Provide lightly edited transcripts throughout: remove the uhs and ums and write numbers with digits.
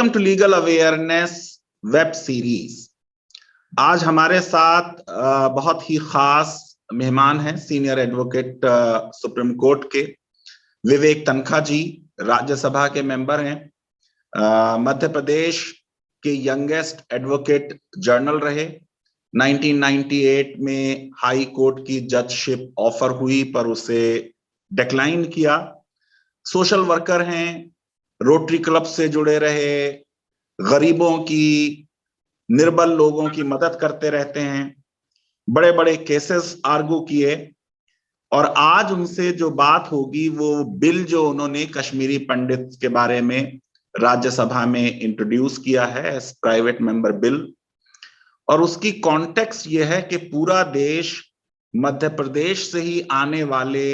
Welcome to legal awareness web series. आज हमारे साथ बहुत ही खास मेहमान हैं, सीनियर एडवोकेट सुप्रीम कोर्ट के विवेक तनखा जी, राज्यसभा के मेंबर हैं, मध्य प्रदेश के यंगेस्ट एडवोकेट जनरल रहे। 1998 में हाई कोर्ट की जजशिप ऑफर हुई पर उसे डिक्लाइन किया। सोशल वर्कर हैं, रोटरी क्लब से जुड़े रहे, गरीबों की, निर्बल लोगों की मदद करते रहते हैं, बड़े बड़े केसेस आर्गू किए। और आज उनसे जो बात होगी वो बिल जो उन्होंने कश्मीरी पंडित के बारे में राज्यसभा में इंट्रोड्यूस किया है एज प्राइवेट मेंबर बिल, और उसकी कॉन्टेक्स्ट ये है कि पूरा देश मध्य प्रदेश से ही आने वाले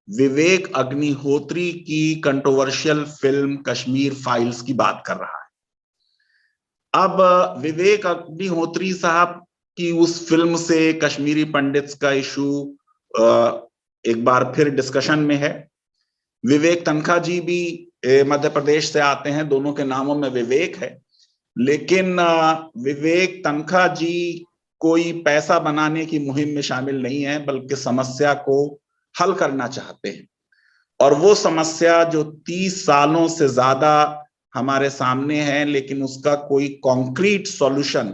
विवेक अग्निहोत्री की कंट्रोवर्शियल फिल्म कश्मीर फाइल्स की बात कर रहा है। अब विवेक अग्निहोत्री साहब की उस फिल्म से कश्मीरी पंडित्स का इशू एक बार फिर डिस्कशन में है। विवेक तनखा जी भी मध्य प्रदेश से आते हैं, दोनों के नामों में विवेक है, लेकिन विवेक तनखा जी कोई पैसा बनाने की मुहिम में शामिल नहीं है, बल्कि समस्या को हल करना चाहते हैं। और वो समस्या जो 30 सालों से ज्यादा हमारे सामने है, लेकिन उसका कोई कॉन्क्रीट सॉल्यूशन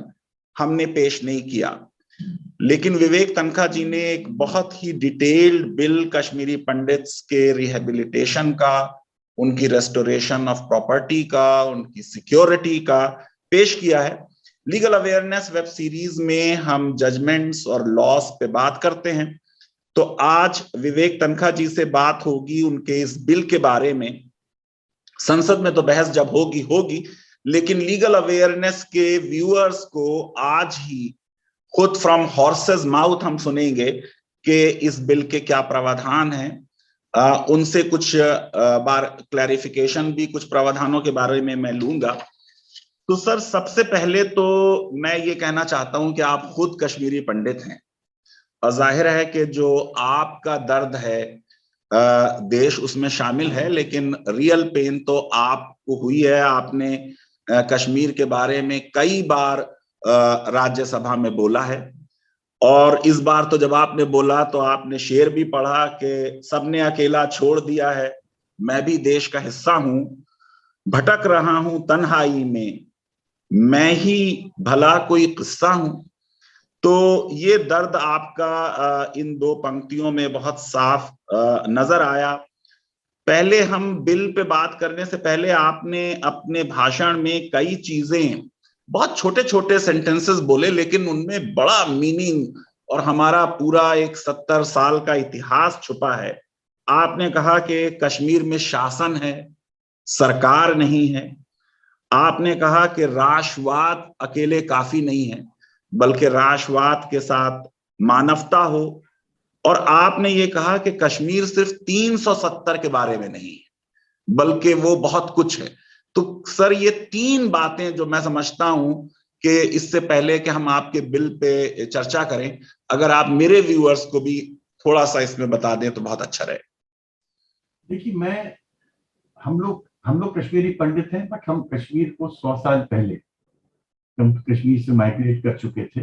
हमने पेश नहीं किया। लेकिन विवेक तनखा जी ने एक बहुत ही डिटेल्ड बिल कश्मीरी पंडित्स के रिहेबिलिटेशन का, उनकी रेस्टोरेशन ऑफ प्रॉपर्टी का, उनकी सिक्योरिटी का पेश किया है। लीगल अवेयरनेस वेब सीरीज में हम जजमेंट्स और लॉस पे बात करते हैं, तो आज विवेक तनखा जी से बात होगी उनके इस बिल के बारे में। संसद में तो बहस जब होगी होगी, लेकिन लीगल अवेयरनेस के व्यूअर्स को आज ही खुद फ्रॉम हॉर्सेस माउथ हम सुनेंगे कि इस बिल के क्या प्रावधान हैं। उनसे कुछ बार क्लैरिफिकेशन भी कुछ प्रावधानों के बारे में मैं लूंगा। तो सर, सबसे पहले तो मैं ये कहना चाहता हूं कि आप खुद कश्मीरी पंडित हैं, और जाहिर है कि जो आपका दर्द है देश उसमें शामिल है, लेकिन रियल पेन तो आपको हुई है। आपने कश्मीर के बारे में कई बार राज्यसभा में बोला है, और इस बार तो जब आपने बोला तो आपने शेर भी पढ़ा कि सबने अकेला छोड़ दिया है, मैं भी देश का हिस्सा हूं, भटक रहा हूं तन्हाई में, मैं ही भला कोई किस्सा हूं। तो ये दर्द आपका इन दो पंक्तियों में बहुत साफ नजर आया। पहले हम बिल पे बात करने से पहले आपने अपने भाषण में कई चीजें, बहुत छोटे छोटे सेंटेंसेस बोले, लेकिन उनमें बड़ा मीनिंग और हमारा पूरा एक 70 साल का इतिहास छुपा है। आपने कहा कि कश्मीर में शासन है, सरकार नहीं है। आपने कहा कि राष्ट्रवाद अकेले काफी नहीं है, बल्कि राष्ट्रवाद के साथ मानवता हो। और आपने ये कहा कि कश्मीर सिर्फ 370 के बारे में नहीं है, बल्कि वो बहुत कुछ है। तो सर, ये तीन बातें जो मैं समझता हूं कि इससे पहले कि हम आपके बिल पे चर्चा करें, अगर आप मेरे व्यूअर्स को भी थोड़ा सा इसमें बता दें तो बहुत अच्छा रहे। देखिए, हम लोग कश्मीरी पंडित हैं, बट हम कश्मीर को 100 साल पहले हम कश्मीर से माइग्रेट कर चुके थे।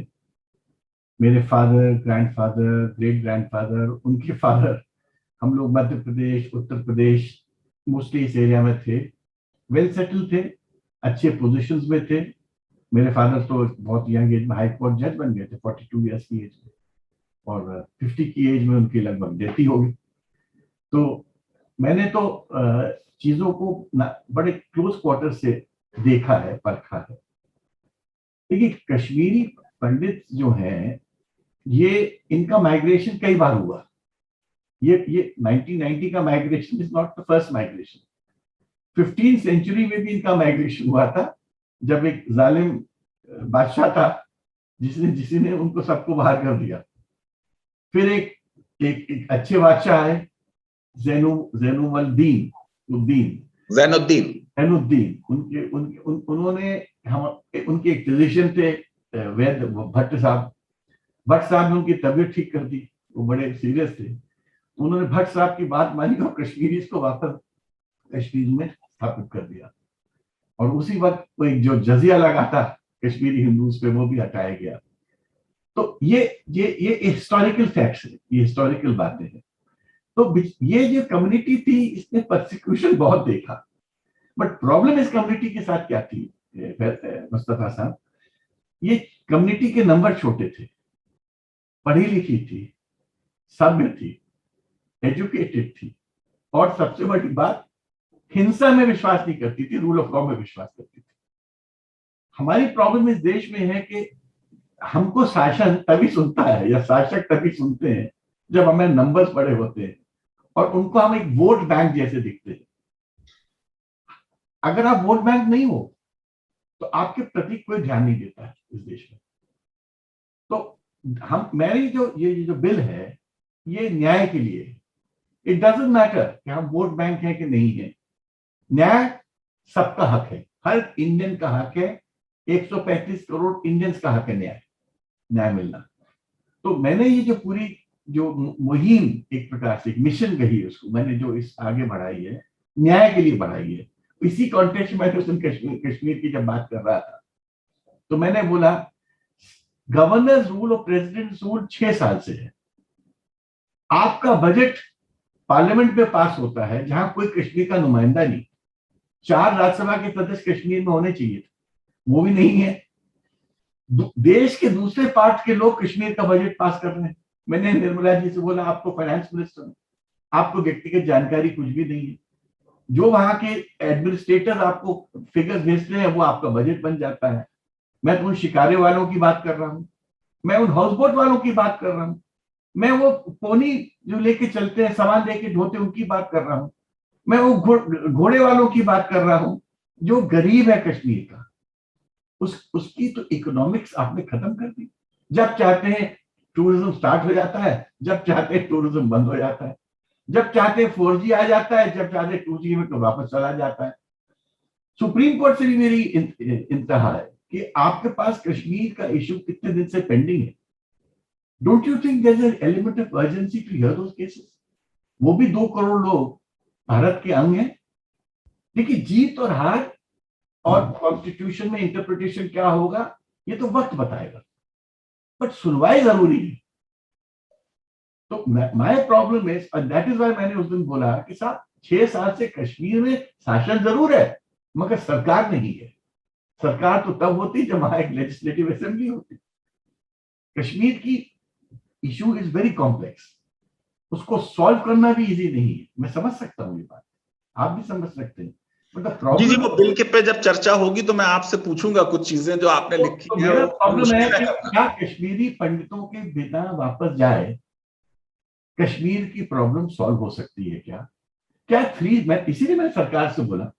मेरे फादर, ग्रैंडफादर, ग्रेट ग्रैंडफादर, उनके फादर, हम लोग मध्य प्रदेश, उत्तर प्रदेश, मोस्टली इस एरिया में थे, वेल सेटल थे, अच्छे पोजीशंस में थे। मेरे फादर तो बहुत यंग एज में हाई कोर्ट जज बन गए थे, 42 ईयर्स की एज में, और 50 की एज में उनकी लगभग डेथ ही हो गई। तो मैंने तो चीजों को बड़े क्लोज क्वार्टर से देखा है, परखा है। देखिए, कश्मीरी पंडित जो हैं, ये इनका माइग्रेशन कई बार हुआ। ये 1990 का migration is not the first migration. 15th century में भी इनका माइग्रेशन हुआ था, जब एक जालिम बादशाह था जिसने उनको सबको बाहर कर दिया। फिर एक अच्छे बादशाह आए, जैनुद्दीन। उन्होंने उनके एक फिजिशियन थे, वैद्य भट्ट साहब। भट्ट साहब ने उनकी तबीयत ठीक कर दी, वो बड़े सीरियस थे। उन्होंने भट्ट साहब की बात मानी और कश्मीरी को वापस कश्मीर में स्थापित कर दिया। और उसी वक्त कोई जो जजिया लगा था कश्मीरी हिंदूज पे वो भी हटाया गया। तो ये हिस्टोरिकल फैक्ट्स है, ये हिस्टोरिकल बातें हैं। तो ये जो कम्युनिटी थी इसने परसिक्यूशन बहुत देखा, बट प्रॉब्लम इस कम्युनिटी के साथ क्या थी मुस्तफा साहब, ये कम्युनिटी के नंबर छोटे थे, पढ़ी लिखी थी, सभ्य थी, एजुकेटेड थी, और सबसे बड़ी बात हिंसा में विश्वास नहीं करती थी, रूल ऑफ लॉ में विश्वास करती थी। हमारी प्रॉब्लम इस देश में है कि हमको शासन तभी सुनता है या शासक तभी सुनते हैं जब हमें नंबर्स बड़े होते हैं और उनको हम एक वोट बैंक जैसे दिखते हैं। अगर आप वोट बैंक नहीं हो तो आपके प्रति कोई ध्यान नहीं देता है इस देश में। तो मेरी ये जो बिल है ये न्याय के लिए, इट डजंट मैटर कि हम वोट बैंक है कि नहीं है, न्याय सबका हक है, हर इंडियन का हक है, 135 करोड़ इंडियंस का हक है न्याय मिलना। तो मैंने ये जो पूरी जो मुहिम एक प्रकार से मिशन कही उसको मैंने जो इस आगे बढ़ाई है, न्याय के लिए बढ़ाई है। इसी कॉन्टेक्स्ट में तो कश्मीर की जब बात कर रहा था तो मैंने बोला गवर्नर्स रूल और प्रेसिडेंट रूल 6 साल से है। आपका बजट पार्लियामेंट में पास होता है जहां कोई कश्मीर का नुमाइंदा नहीं, 4 राज्यसभा के सदस्य कश्मीर में होने चाहिए थे, वो भी नहीं है। देश के दूसरे पार्ट के लोग कश्मीर का बजट पास कर रहे हैं। मैंने निर्मला जी से बोला आपको फाइनेंस मिनिस्टर है, आपको व्यक्तिगत जानकारी कुछ भी नहीं है, जो वहां के एडमिनिस्ट्रेटर आपको फिगर्स भेजते हैं वो आपका बजट बन जाता है। मैं तो उन शिकारे वालों की बात कर रहा हूँ, मैं उन हाउस बोट वालों की बात कर रहा हूँ, मैं वो पोनी जो लेके चलते हैं सामान लेके ढोते उनकी बात कर रहा हूँ, मैं वो घोड़े वालों की बात कर रहा हूँ जो गरीब है कश्मीर का। उसकी तो इकोनॉमिक्स आपने खत्म कर दी। जब चाहते हैं टूरिज्म स्टार्ट हो जाता है, जब चाहते हैं टूरिज्म बंद हो जाता है, जब चाहते हैं 4G आ जाता है, जब चाहते हैं 2G में तो वापस चला जाता है। सुप्रीम कोर्ट से भी मेरी इंतहा है कि आपके पास कश्मीर का इशू कितने दिन से पेंडिंग है। Don't you think there is an element of urgency to hear those cases? वो भी 2 करोड़ लोग भारत के अंग हैं। देखिए जीत और हार और कॉन्स्टिट्यूशन में इंटरप्रिटेशन क्या होगा ये तो वक्त बताएगा, बट सुनवाई जरूरी है। तो my problem is, and that is why मैंने उस दिन बोला कि साहब 6 साल से कश्मीर में शासन जरूर है मगर सरकार नहीं है। सरकार तो तब होती जब वहां एक लेजिस्लेटिव असेंबली होती। कश्मीर की इशू इज वेरी कॉम्प्लेक्स, उसको सॉल्व करना भी इजी नहीं है। मैं समझ सकता हूँ ये बात, आप भी समझ सकते हैं, बट द प्रॉब्लम जी वो बिल के पे जब चर्चा होगी तो मैं आपसे पूछूंगा कुछ चीजें जो आपने लिखी तो है। मेरा प्रॉब्लम है कि क्या कश्मीरी पंडितों के बिना वापस जाए कश्मीर की प्रॉब्लम सॉल्व हो सकती है क्या? मैं इसीलिए मैंने सरकार से बोला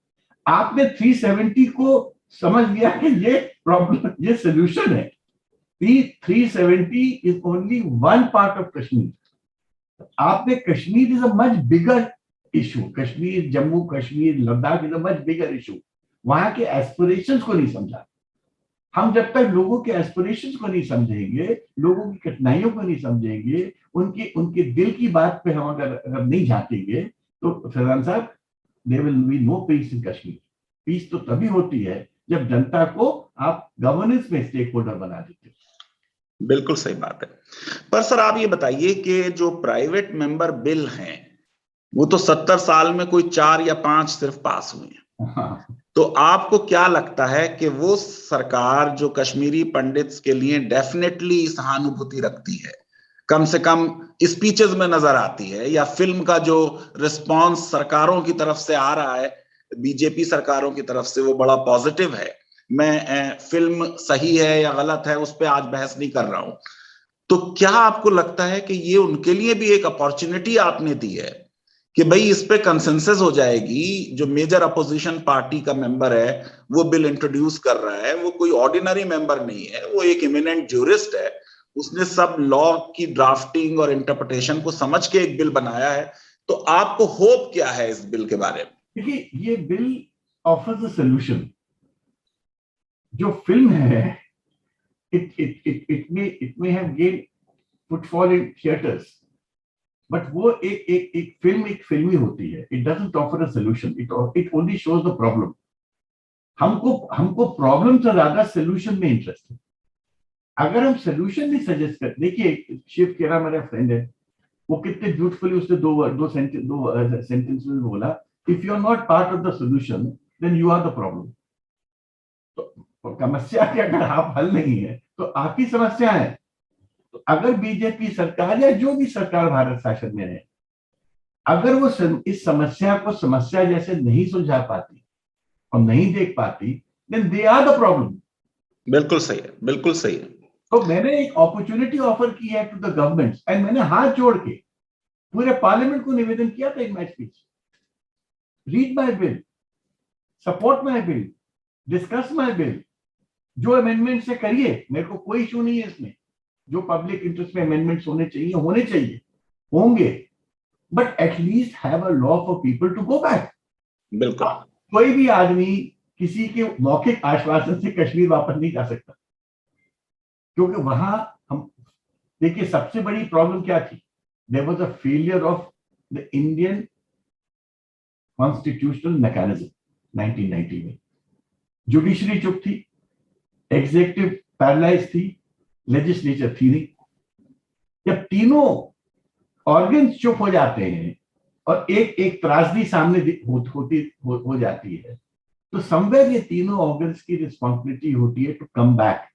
आपने 370 को समझ लिया कि ये प्रॉब्लम, ये सोल्यूशन है। 370 is only one part of Kashmir. आपने Kashmir is a much bigger issue, Kashmir, Jammu Kashmir, Ladakh is a much bigger issue. वहां के एस्पिरेशंस को नहीं समझा। हम जब तक लोगों के एस्पिरेशंस को नहीं समझेंगे, लोगों की कठिनाइयों को नहीं समझेंगे, उनके दिल की बात पे हम अगर नहीं झांकेंगे तो Faizan sahab, there will be no peace in Kashmir. Peace तो तभी होती है जब जनता को आप गवर्नेंस में स्टेक होल्डर बना देते हो। बिल्कुल सही बात है। पर सर आप ये बताइए कि जो प्राइवेट मेंबर बिल हैं वो तो 70 साल में कोई 4 या 5 सिर्फ पास हुए हैं। हाँ। तो आपको क्या लगता है कि वो सरकार जो कश्मीरी पंडित्स के लिए डेफिनेटली सहानुभूति रखती है, कम से कम स्पीचेस में नजर आती है, या फिल्म का जो रिस्पांस सरकारों की तरफ से आ रहा है, बीजेपी सरकारों की तरफ से, वो बड़ा पॉजिटिव है। मैं फिल्म सही है या गलत है उस पर आज बहस नहीं कर रहा हूं। तो क्या आपको लगता है कि ये उनके लिए भी एक अपॉर्चुनिटी आपने दी है कि भाई इस पे कंसेंसस हो जाएगी, जो मेजर अपोजिशन पार्टी का मेंबर है वो बिल इंट्रोड्यूस कर रहा है, वो कोई ऑर्डिनरी मेंबर नहीं है, वो एक इमिनेंट ज्यूरिस्ट है, उसने सब लॉ की ड्राफ्टिंग और इंटरप्रिटेशन को समझ के एक बिल बनाया है। तो आपको होप क्या है इस बिल के बारे में? देखिए ये बिल ऑफर्स अ सॉल्यूशन। जो फिल्म है it may have gained footfall in theaters, but वो एक फिल्म एक फिल्मी होती है। It doesn't offer a solution, it only shows the problem. हमको प्रॉब्लम से ज्यादा सोल्यूशन में इंटरेस्ट है। अगर हम सोल्यूशन भी सजेस्ट कर, देखिए शिव खेरा मेरा फ्रेंड है, वो कितने ब्यूटीफुली उसने दो सेंटेंस में बोला, if you are not part of the solution then you are the problem. तो समस्या के अगर आप हल नहीं है तो आपकी समस्या है। तो अगर बीजेपी सरकार या जो भी सरकार भारत शासन में है, अगर वो इस समस्या को समस्या जैसे नहीं सुलझा पाती और नहीं देख पाती, then they are the problem. बिल्कुल सही है, बिल्कुल सही है। तो मैंने एक अपॉर्चुनिटी ऑफर की है टू द गवर्नमेंट, एंड मैंने हाथ जोड़ के पूरे पार्लियामेंट को निवेदन किया था in my speech, read my bill, support my bill, discuss my bill, जो अमेंडमेंट्स है करिए, मेरे को कोई इशू नहीं है इसमें। जो पब्लिक इंटरेस्ट में अमेंडमेंट्स होने चाहिए होंगे, but at least have a law for people to go back. बिल्कुल। कोई भी आदमी किसी के मौखिक आश्वासन से कश्मीर वापस नहीं जा सकता, क्योंकि वहां हम देखिए सबसे बड़ी प्रॉब्लम क्या थी, there was a failure of the Indian constitutional mechanism 1990 में। जुडिशरी चुप थी, एग्जीक्यूटिव पैरालाइज थी, लेजिस्लेचर थी नहीं। जब तीनों ऑर्गन्स चुप हो जाते हैं और एक त्रासदी सामने हो जाती है, तो समवेयर ये तीनों ऑर्गन्स की रिस्पॉन्सिबिलिटी होती है to come back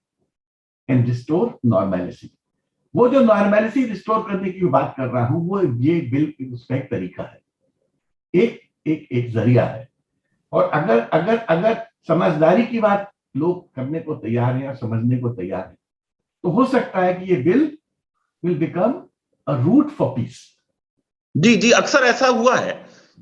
and restore normality. वो जो नॉर्मेलिटी रिस्टोर करने की बात कर रहा हूं, वो ये बिल उसका एक तरीका है, एक जरिया है। और अगर समझदारी की बात लोग करने को तैयार हैं और समझने को तैयार हैं, तो हो सकता है कि ये bill will become a route for peace. जी जी, अक्सर ऐसा हुआ है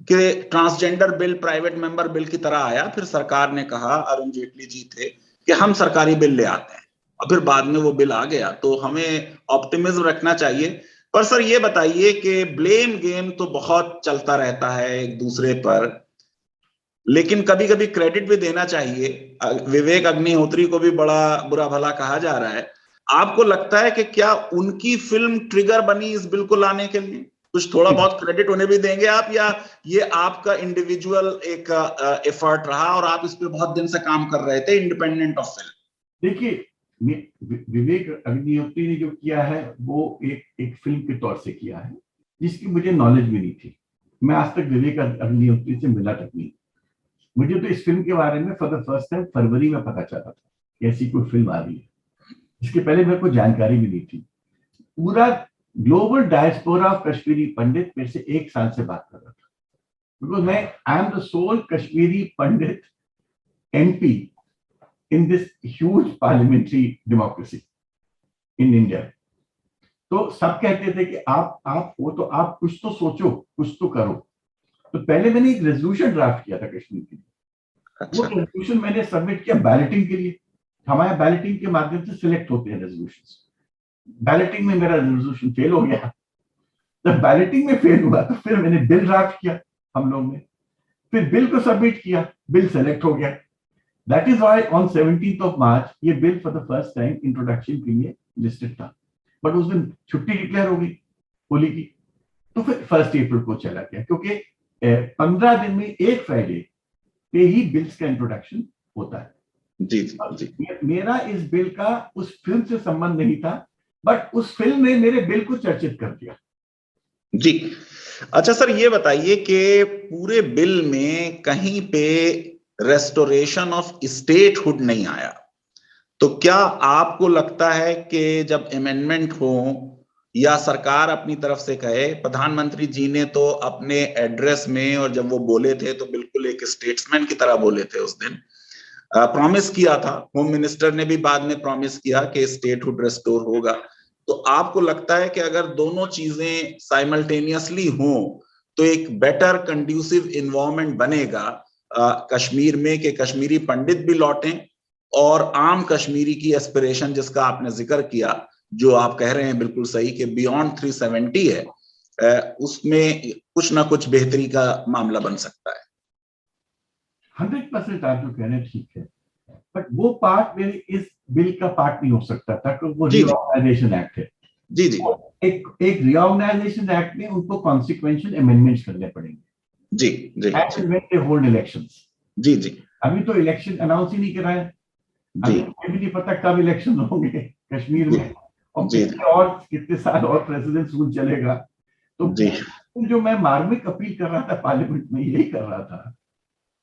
कि transgender bill private member bill की तरह आया, फिर सरकार ने कहा, अरुण जेटली जी थे, कि हम सरकारी बिल ले आते हैं, और फिर बाद में वो बिल आ गया। तो हमें ऑप्टिमिज्म रखना चाहिए। पर सर ये बताइए कि ब्लेम गेम तो बहुत चलता रहता है एक दूसरे पर, लेकिन कभी कभी क्रेडिट भी देना चाहिए। विवेक अग्निहोत्री को भी बड़ा बुरा भला कहा जा रहा है। आपको लगता है कि क्या उनकी फिल्म ट्रिगर बनी इस बिल को लाने के लिए? कुछ थोड़ा बहुत क्रेडिट उन्हें भी देंगे आप, या ये आपका इंडिविजुअल एक एफर्ट रहा और आप इस पे बहुत दिन से काम कर रहे थे इंडिपेंडेंट ऑफ फिल्म? देखिए, विवेक अग्निहोत्री ने जो किया है वो एक फिल्म के तौर से किया है, जिसकी मुझे नॉलेज भी नहीं थी। मैं आज तक विवेक अग्निहोत्री से मिला तक नहीं। मुझे तो इस फिल्म के बारे में फॉर द फर्स्ट टाइम फरवरी में पता चला था कि ऐसी कोई फिल्म आ रही है, इसके पहले मेरे को जानकारी भी नहीं थी। पूरा global diaspora of Kashmiri Pandit मेरे से 1 साल से बात कर रहा था, because I am the sole Kashmiri Pandit MP in this huge parliamentary democracy in India. तो सब कहते थे कि आप हो तो आप कुछ तो सोचो, कुछ तो करो। तो पहले मैंने एक रेजोल्यूशन ड्राफ्ट किया था कश्मीर के लिए। अच्छा। वो रेजोल्यूशन मैंने सबमिट किया बैलेटिंग के लिए। हमारे बैलेटिंग के माध्यम से सिलेक्ट होते हैं रेजोल्यूशंस। बैलेटिंग में मेरा रेजोल्यूशन फेल हो गया। जब बैलेटिंग में फेल हुआ तो फिर मैंने बिल ड्राफ्ट किया हम लोग ने, फिर बिल को सबमिट किया, बिल सेलेक्ट हो गया। That is why on 17th of March ये bill for the first time introduction के लिए लिस्टेड था। बट उस दिन छुट्टी डिक्लेयर हो गई होली की, तो फिर 1 अप्रैल को चला गया, क्योंकि 15 दिन में एक फ्राइडे पे ही बिल्स का इंट्रोडक्शन होता है। जी जी जी। मेरा इस बिल का उस फिल्म से संबंध नहीं था, बट उस फिल्म ने मेरे बिल को चर्चित कर दिया। जी, अच्छा सर ये बताइए कि पूरे बिल में कहीं पे रेस्टोरेशन ऑफ स्टेटहुड नहीं आया, तो क्या आपको लगता है कि जब अमेंडमेंट हो या सरकार अपनी तरफ से कहे, प्रधानमंत्री जी ने तो अपने एड्रेस में और जब वो बोले थे तो बिल्कुल एक स्टेट्समैन की तरह बोले थे, उस दिन प्रॉमिस किया था, होम मिनिस्टर ने भी बाद में प्रॉमिस किया कि स्टेटहुड रेस्टोर होगा। तो आपको लगता है कि अगर दोनों चीजें साइमल्टेनियसली हों तो एक बेटर कंड्यूसिव इन्वायरमेंट बनेगा कश्मीर में, कि कश्मीरी पंडित भी लौटें और आम कश्मीरी की एस्पिरेशन जिसका आपने जिक्र किया, जो आप कह रहे हैं बिल्कुल सही कि बियॉन्ड 370 है, उसमें कुछ ना कुछ बेहतरी का मामला बन सकता है? 100% आप जो कह रहे हैं ठीक है, बट वो पार्ट मेरे इस बिल का पार्ट नहीं हो सकता था, क्योंकि वो रीऑर्गेनाइजेशन एक्ट है। जी जी। एक रीऑर्गेनाइजेशन एक्ट में उनको कॉन्सिक्वेंशियल अमेंडमेंट्स करने पड़ेंगे। जी जी। As and when they hold elections. जी जी। अभी तो इलेक्शन अनाउंस ही नहीं करा है, अभी भी नहीं पता कब इलेक्शन होंगे कश्मीर में, और कितने साल और प्रेसिडेंट रूल चलेगा। तो जो मैं मार्मिक अपील कर रहा था पार्लियामेंट में, यही कर रहा था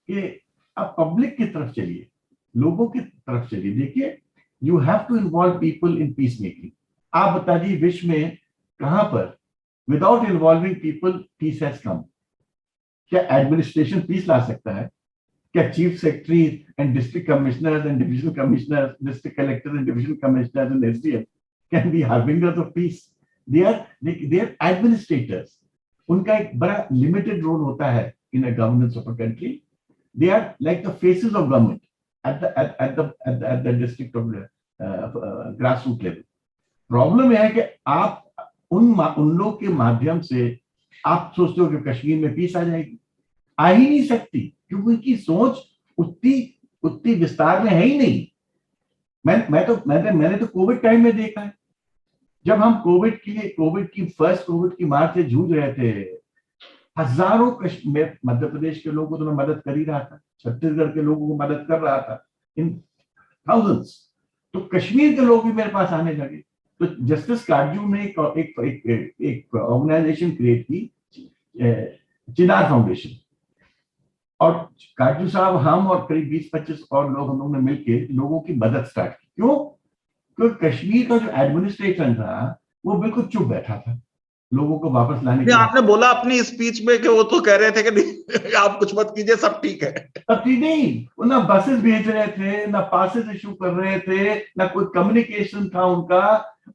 कि अब पब्लिक की तरफ चलिए, लोगों की तरफ चलिए। देखिए, you have to involve people in peace making. आप बता दीजिए विश्व में कहां पर without involving people peace has come? क्या एडमिनिस्ट्रेशन पीस ला सकता है? क्या chief secretary and district commissioners and divisional commissioners, district collector and divisional commissioners and SDM can be harbingers of peace? They are administrators. उनका एक बड़ा limited role होता है in a governance of a country. They are like the faces of government at the district of grassroots level. Problem यह है कि आप उन लोग के माध्यम से आप सोचते हो कि कश्मीर में पीस आ जाएगी, आ ही नहीं सकती, क्योंकि उनकी सोच उतनी विस्तार में है ही नहीं। मैंने तो कोविड टाइम में देखा है, जब हम कोविड की मार से जूझ रहे थे, हजारों मध्य प्रदेश के लोगों को तो मैं मदद कर ही रहा था, छत्तीसगढ़ के लोगों को मदद कर रहा था इन थाउजेंड्स। तो कश्मीर के लोग भी मेरे पास आने लगे। तो जस्टिस काटजू ने एक ऑर्गेनाइजेशन क्रिएट की, चिनार फाउंडेशन, और काटजू साहब, हम और करीब 20-25 और लोग, हम लोगों ने मिलकर लोगों की मदद स्टार्ट की। क्यों? क्योंकि कश्मीर का जो एडमिनिस्ट्रेशन था वो बिल्कुल चुप बैठा था लोगों को वापस लाने के। आपने बोला अपनी स्पीच में कि वो तो कह रहे थे कि नहीं आप कुछ मत कीजिए, सब ठीक है। सब ठीक नहीं, वो ना बसेस भेज रहे थे, ना पासेस इशू कर रहे थे, ना कोई कम्युनिकेशन था उनका।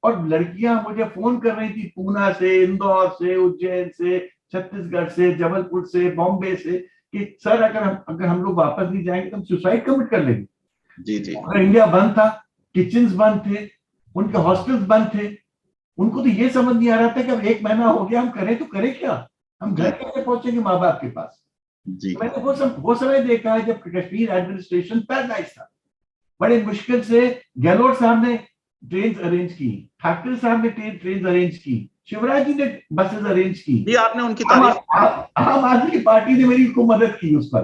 और लड़कियां मुझे फोन कर रही थी पूना से, इंदौर से, उज्जैन से, छत्तीसगढ़ से, जबलपुर से, बॉम्बे से, कि सर अगर हम लोग वापस नहीं जाएंगे तो हम सुसाइड कमिट कर लेंगे। जी जी। अगर इंडिया बंद था, किचन्स बंद थे, उनके हॉस्टल्स बंद थे, उनको तो ये समझ नहीं आ रहा था कि अब 1 महीना हो गया, हम करें तो करें क्या, हम घर कैसे पहुंचेंगे माँ बाप के पास। जी। मैंने वो समय देखा है जब कश्मीर एडमिनिस्ट्रेशन पैरालाइज था। बड़े मुश्किल से गहलोत साहब ने ट्रेन अरेंज की, ठाकरे साहब ने ट्रेन अरेंज की, शिवराज जी ने बसेस अरेंज की। ये आपने उनकी तारीफ। आम आदमी पार्टी ने मेरी खूब मदद की उस पर।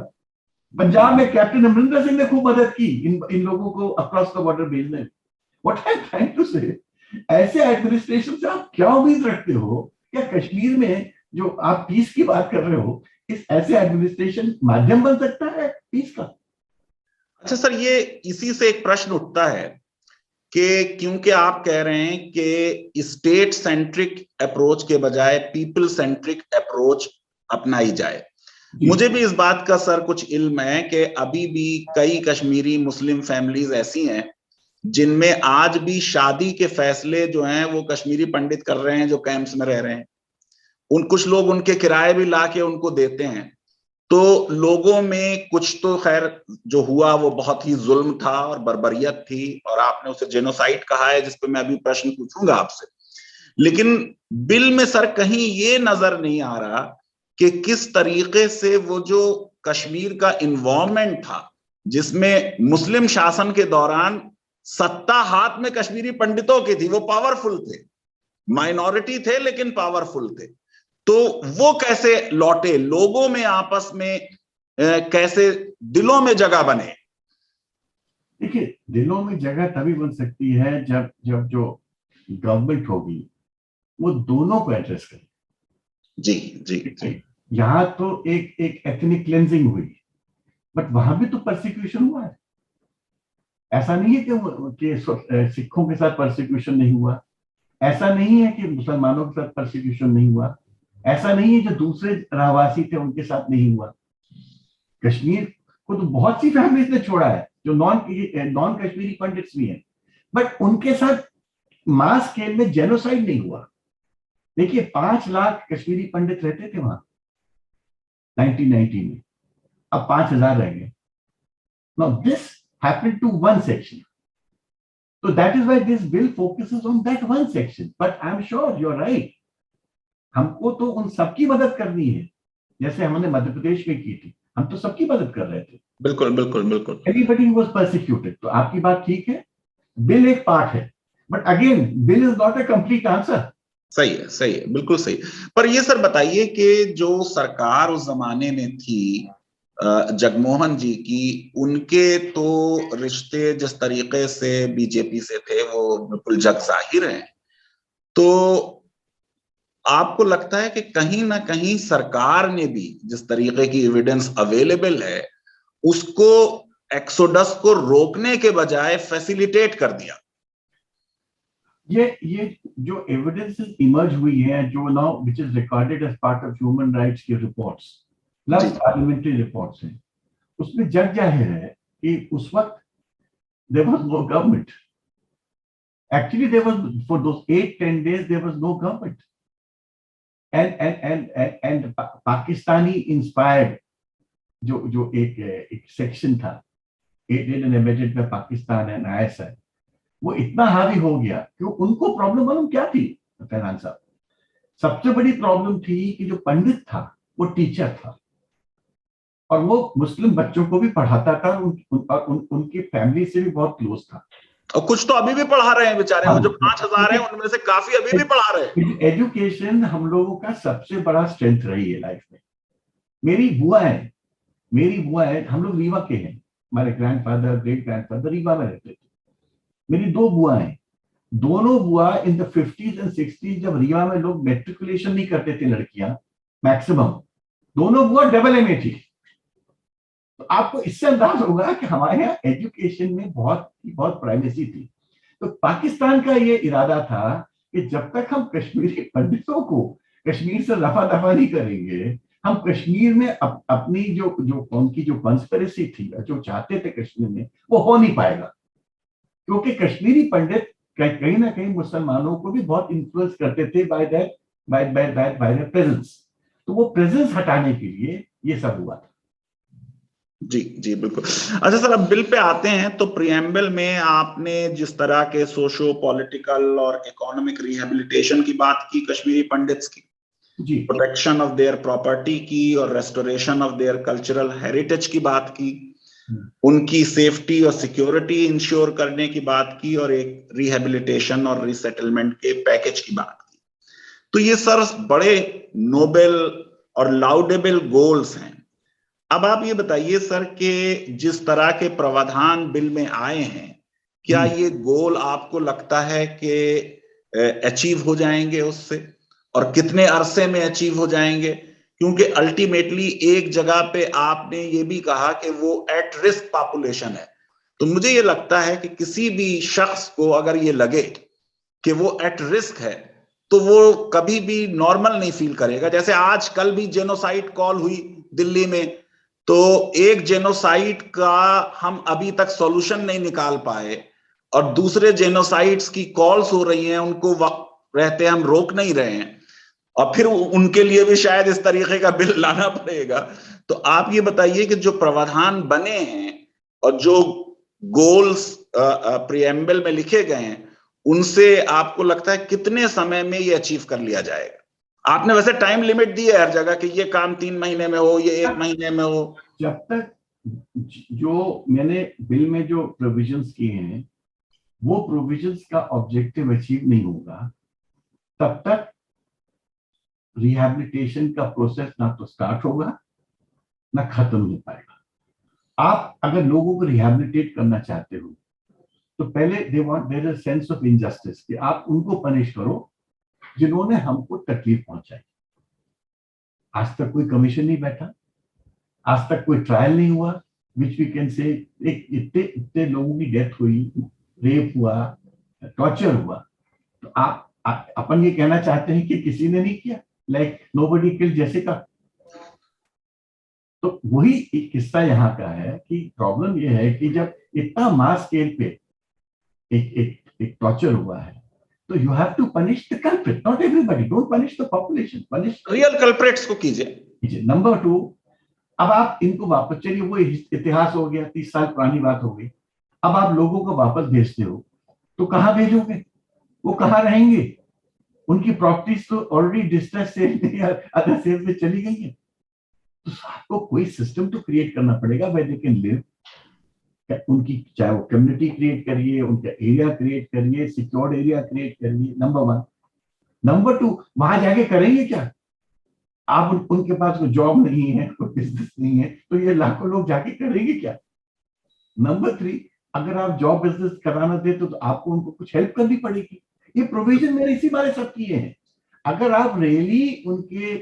पंजाब में कैप्टन अमरिंदर सिंह ने खूब मदद की इन लोगों को अक्रॉस द बॉर्डर भेजने में। What I am trying to say, ऐसे एडमिनिस्ट्रेशन से आप क्या उम्मीद रखते हो? क्या कश्मीर में जो आप पीस की बात कर रहे हो, इस ऐसे एडमिनिस्ट्रेशन माध्यम बन सकता है पीस का? अच्छा सर, ये इसी से एक प्रश्न उठता है कि क्योंकि आप कह रहे हैं कि स्टेट सेंट्रिक अप्रोच के बजाय पीपल सेंट्रिक अप्रोच अपनाई जाए। मुझे भी इस बात का सर कुछ इल्म है कि अभी भी कई कश्मीरी मुस्लिम फैमिलीज ऐसी हैं जिनमें आज भी शादी के फैसले जो हैं वो कश्मीरी पंडित कर रहे हैं जो कैंप्स में रह रहे हैं। कुछ लोग उनके किराए भी ला के उनको देते हैं। तो लोगों में कुछ तो खैर जो हुआ वो बहुत ही जुल्म था और बर्बरियत थी, और आपने उसे जेनोसाइड कहा है, जिस पे मैं अभी प्रश्न पूछूंगा आपसे। लेकिन बिल में सर कहीं ये नजर नहीं आ रहा कि किस तरीके से वो जो कश्मीर का इन्वायरमेंट था जिसमें मुस्लिम शासन के दौरान सत्ता हाथ में कश्मीरी पंडितों की थी, वो पावरफुल थे, माइनॉरिटी थे लेकिन पावरफुल थे, तो वो कैसे लौटे लोगों में, आपस में कैसे दिलों में जगह बने? देखिए, दिलों में जगह तभी बन सकती है जब जो गवर्नमेंट होगी वो दोनों को एड्रेस करे। जी जी जी। यहां तो एक एथनिक क्लेंजिंग हुई, बट वहां भी तो परसिक्यूशन हुआ है। ऐसा नहीं है कि सिखों के साथ परसिक्यूशन नहीं हुआ, ऐसा नहीं है कि मुसलमानों के साथ परसिक्यूशन नहीं हुआ, ऐसा नहीं है जो दूसरे रहवासी थे उनके साथ नहीं हुआ। कश्मीर को तो बहुत सी फैमिलीज ने छोड़ा है जो नॉन कश्मीरी पंडित्स भी हैं, बट उनके साथ मास स्केल में जेनोसाइड नहीं हुआ। देखिए, 5 लाख कश्मीरी पंडित रहते थे वहां 1990 में, अब 5,000 रह गए। Now this happened to one section, so that is why this bill focuses on that one section. But I'm sure you're right, हमको तो उन सबकी मदद करनी है जैसे हमने मध्य प्रदेश में की थी, हम तो सबकी मदद कर रहे थे। बिल्कुल बिल्कुल बिल्कुल। Everybody was persecuted, तो आपकी बात ठीक है, बिल एक पार्ट है, but again bill is not a complete answer. सही है, बिल्कुल सही। पर ये सर बताइए कि जो सरकार उस जमाने में थी जगमोहन जी की, उनके तो रिश्ते जिस तरीके से बीजेपी से थे वो बिल्कुल जग जाहिर हैं। तो आपको लगता है कि कहीं ना कहीं सरकार ने भी जिस तरीके की एविडेंस अवेलेबल है उसको, एक्सोडस को रोकने के बजाय फैसिलिटेट कर दिया? ये जो एविडेंसेस इमर्ज हुई हैं, जो now which is recorded as part of human rights की रिपोर्ट्स प्लस पार्लियामेंट्री रिपोर्ट्स हैं, उसमें जग जाहिर है कि उस वक्त there was no government. Actually there was, for those 8-10 days there was no government, and Pakistani inspired जो जो एक सेक्शन था, aided and abetted by Pakistan and ISI, वो इतना हावी हो गया कि उनको प्रॉब्लम मालूम क्या थी फैजान साहब? सबसे बड़ी प्रॉब्लम थी कि जो पंडित था वो टीचर था और वो मुस्लिम बच्चों को भी पढ़ाता था, उनकी फैमिली से भी बहुत क्लोज था। और कुछ तो अभी भी पढ़ा रहे हैं बेचारे, वो जो 5,000 है उनमें से काफी अभी भी पढ़ा रहे हैं। एजुकेशन हम लोगों का सबसे बड़ा स्ट्रेंथ रही है लाइफ में। मेरी बुआ है, हम लोग रीवा के हैं, हमारे ग्रैंडफादर ग्रेट ग्रैंडफादर रीवा में रहते थे। मेरी दो बुआ हैं, दोनों बुआ in the 50s and 60s, जब रीवा में लोग मेट्रिकुलेशन नहीं करते थे लड़कियां मैक्सिमम, दोनों बुआ डबल एमए थी। तो आपको इससे अंदाज होगा कि हमारे यहाँ एजुकेशन में बहुत प्राइवेसी थी। तो पाकिस्तान का ये इरादा था कि जब तक हम कश्मीरी पंडितों को कश्मीर से रफा दफा नहीं करेंगे, हम कश्मीर में अपनी जो उनकी जो कंस्पिरेसी थी, जो चाहते थे कश्मीर में, वो हो नहीं पाएगा। क्योंकि कश्मीरी पंडित कहीं ना कहीं मुसलमानों को भी बहुत इन्फ्लुएंस करते थे बाय देयर प्रेजेंस। तो वो प्रेजेंस हटाने के लिए ये सब हुआ था। जी जी बिल्कुल। अच्छा सर, अब बिल पे आते हैं तो प्रियम्बल में आपने जिस तरह के सोशो पॉलिटिकल और इकोनॉमिक रिहेबिलिटेशन की बात की कश्मीरी पंडित्स की, प्रोटेक्शन ऑफ देयर प्रॉपर्टी की और restoration of their cultural heritage की बात की, उनकी सेफ्टी और सिक्योरिटी इंश्योर करने की बात की, और एक रिहेबिलिटेशन और रिसेटलमेंट के पैकेज की बात की, तो ये सर बड़े नोबेल और लाउडेबल गोल्स हैं। अब आप ये बताइए सर कि जिस तरह के प्रावधान बिल में आए हैं, क्या ये गोल आपको लगता है कि अचीव हो जाएंगे उससे, और कितने अरसे में अचीव हो जाएंगे? क्योंकि अल्टीमेटली एक जगह पे आपने ये भी कहा कि वो एट रिस्क पॉपुलेशन है, तो मुझे ये लगता है कि किसी भी शख्स को अगर ये लगे कि वो एट रिस्क है तो वो कभी भी नॉर्मल नहीं फील करेगा। जैसे आज कल भी जेनोसाइड कॉल हुई दिल्ली में, तो एक जेनोसाइड का हम अभी तक सॉल्यूशन नहीं निकाल पाए और दूसरे जेनोसाइड्स की कॉल्स हो रही हैं, उनको रहते हम रोक नहीं रहे हैं, और फिर उनके लिए भी शायद इस तरीके का बिल लाना पड़ेगा। तो आप ये बताइए कि जो प्रावधान बने हैं और जो गोल्स प्रीएम्बल में लिखे गए हैं, उनसे आपको लगता है कितने समय में ये अचीव कर लिया जाएगा? आपने वैसे टाइम लिमिट दी है हर जगह कि ये काम 3 महीने में हो, ये 1 महीने में हो। जब तक जो मैंने बिल में जो प्रोविजंस किए हैं वो प्रोविजंस का ऑब्जेक्टिव अचीव नहीं होगा, तब तक रिहैबिलिटेशन का प्रोसेस ना तो स्टार्ट होगा ना खत्म हो पाएगा। आप अगर लोगों को रिहैबिलिटेट करना चाहते हो तो पहले there is sense of injustice कि आप उनको पनिश करो जिन्होंने हमको तकलीफ पहुंचाई। आज तक कोई कमीशन नहीं बैठा, आज तक कोई ट्रायल नहीं हुआ विच वी कैन से इतने लोगों की डेथ हुई, रेप हुआ, टॉर्चर हुआ, तो आप अपन ये कहना चाहते हैं कि किसी ने नहीं किया, लाइक नोबडी किल्ड जेसिका। तो वही एक किस्सा यहाँ का है कि प्रॉब्लम ये है कि जब इतना मास स्केल पे एक टॉर्चर हुआ है तो you have to punish the culprit, not everybody, don't punish the population, punish real culprits को कीजिए। नंबर 2, अब आप इनको वापस, चलिए वो इतिहास हो गया, 30 साल पुरानी बात हो गई, अब आप लोगों को वापस भेजते हो तो कहाँ भेजोगे? वो कहाँ रहेंगे? उनकी प्रॉपर्टीज तो ऑलरेडी डिस्ट्रेस सेल में या अदर सेल में चली गई है। तो आपको कोई सिस्टम तो क्रिएट करना पड़ेगा वेयर दे कैन लिव। उनकी चाहे वो कम्युनिटी क्रिएट करिए, उनका एरिया क्रिएट करिए, सिक्योर्ड एरिया क्रिएट करिए, नंबर 1। नंबर 2, वहां जाके करेंगे क्या? आप उनके पास कोई जॉब नहीं है, कोई बिजनेस नहीं है, तो ये लाखों लोग जाके करेंगे क्या? नंबर 3, अगर आप जॉब बिजनेस कराना दे तो आपको उनको कुछ हेल्प करनी पड़ेगी। ये प्रोविजन मैंने इसी बारे सब किए हैं। अगर आप रियली उनके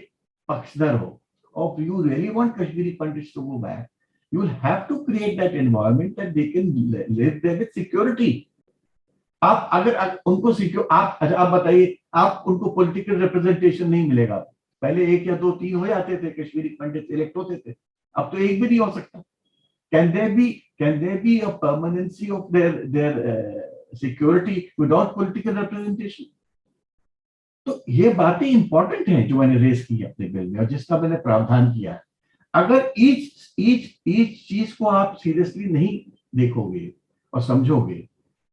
पक्षधर हो और you really want Kashmiri Pandits to go back, you will have to create that environment that they can live there with security. आप अगर उनको सिक्योर, आप बताइए, आप उनको पॉलिटिकल रिप्रेजेंटेशन नहीं मिलेगा। पहले 1 या 2 3 हो जाते थे कश्मीरी पंडित इलेक्ट होते थे, अब तो एक भी नहीं हो सकता। Can there be a permanency of their security without political representation? तो ये बातें इंपॉर्टेंट हैं जो मैंने रेस की अपने बिल में और जिसका मैंने प्रावधान किया है। अगर ईच चीज को आप सीरियसली नहीं देखोगे और समझोगे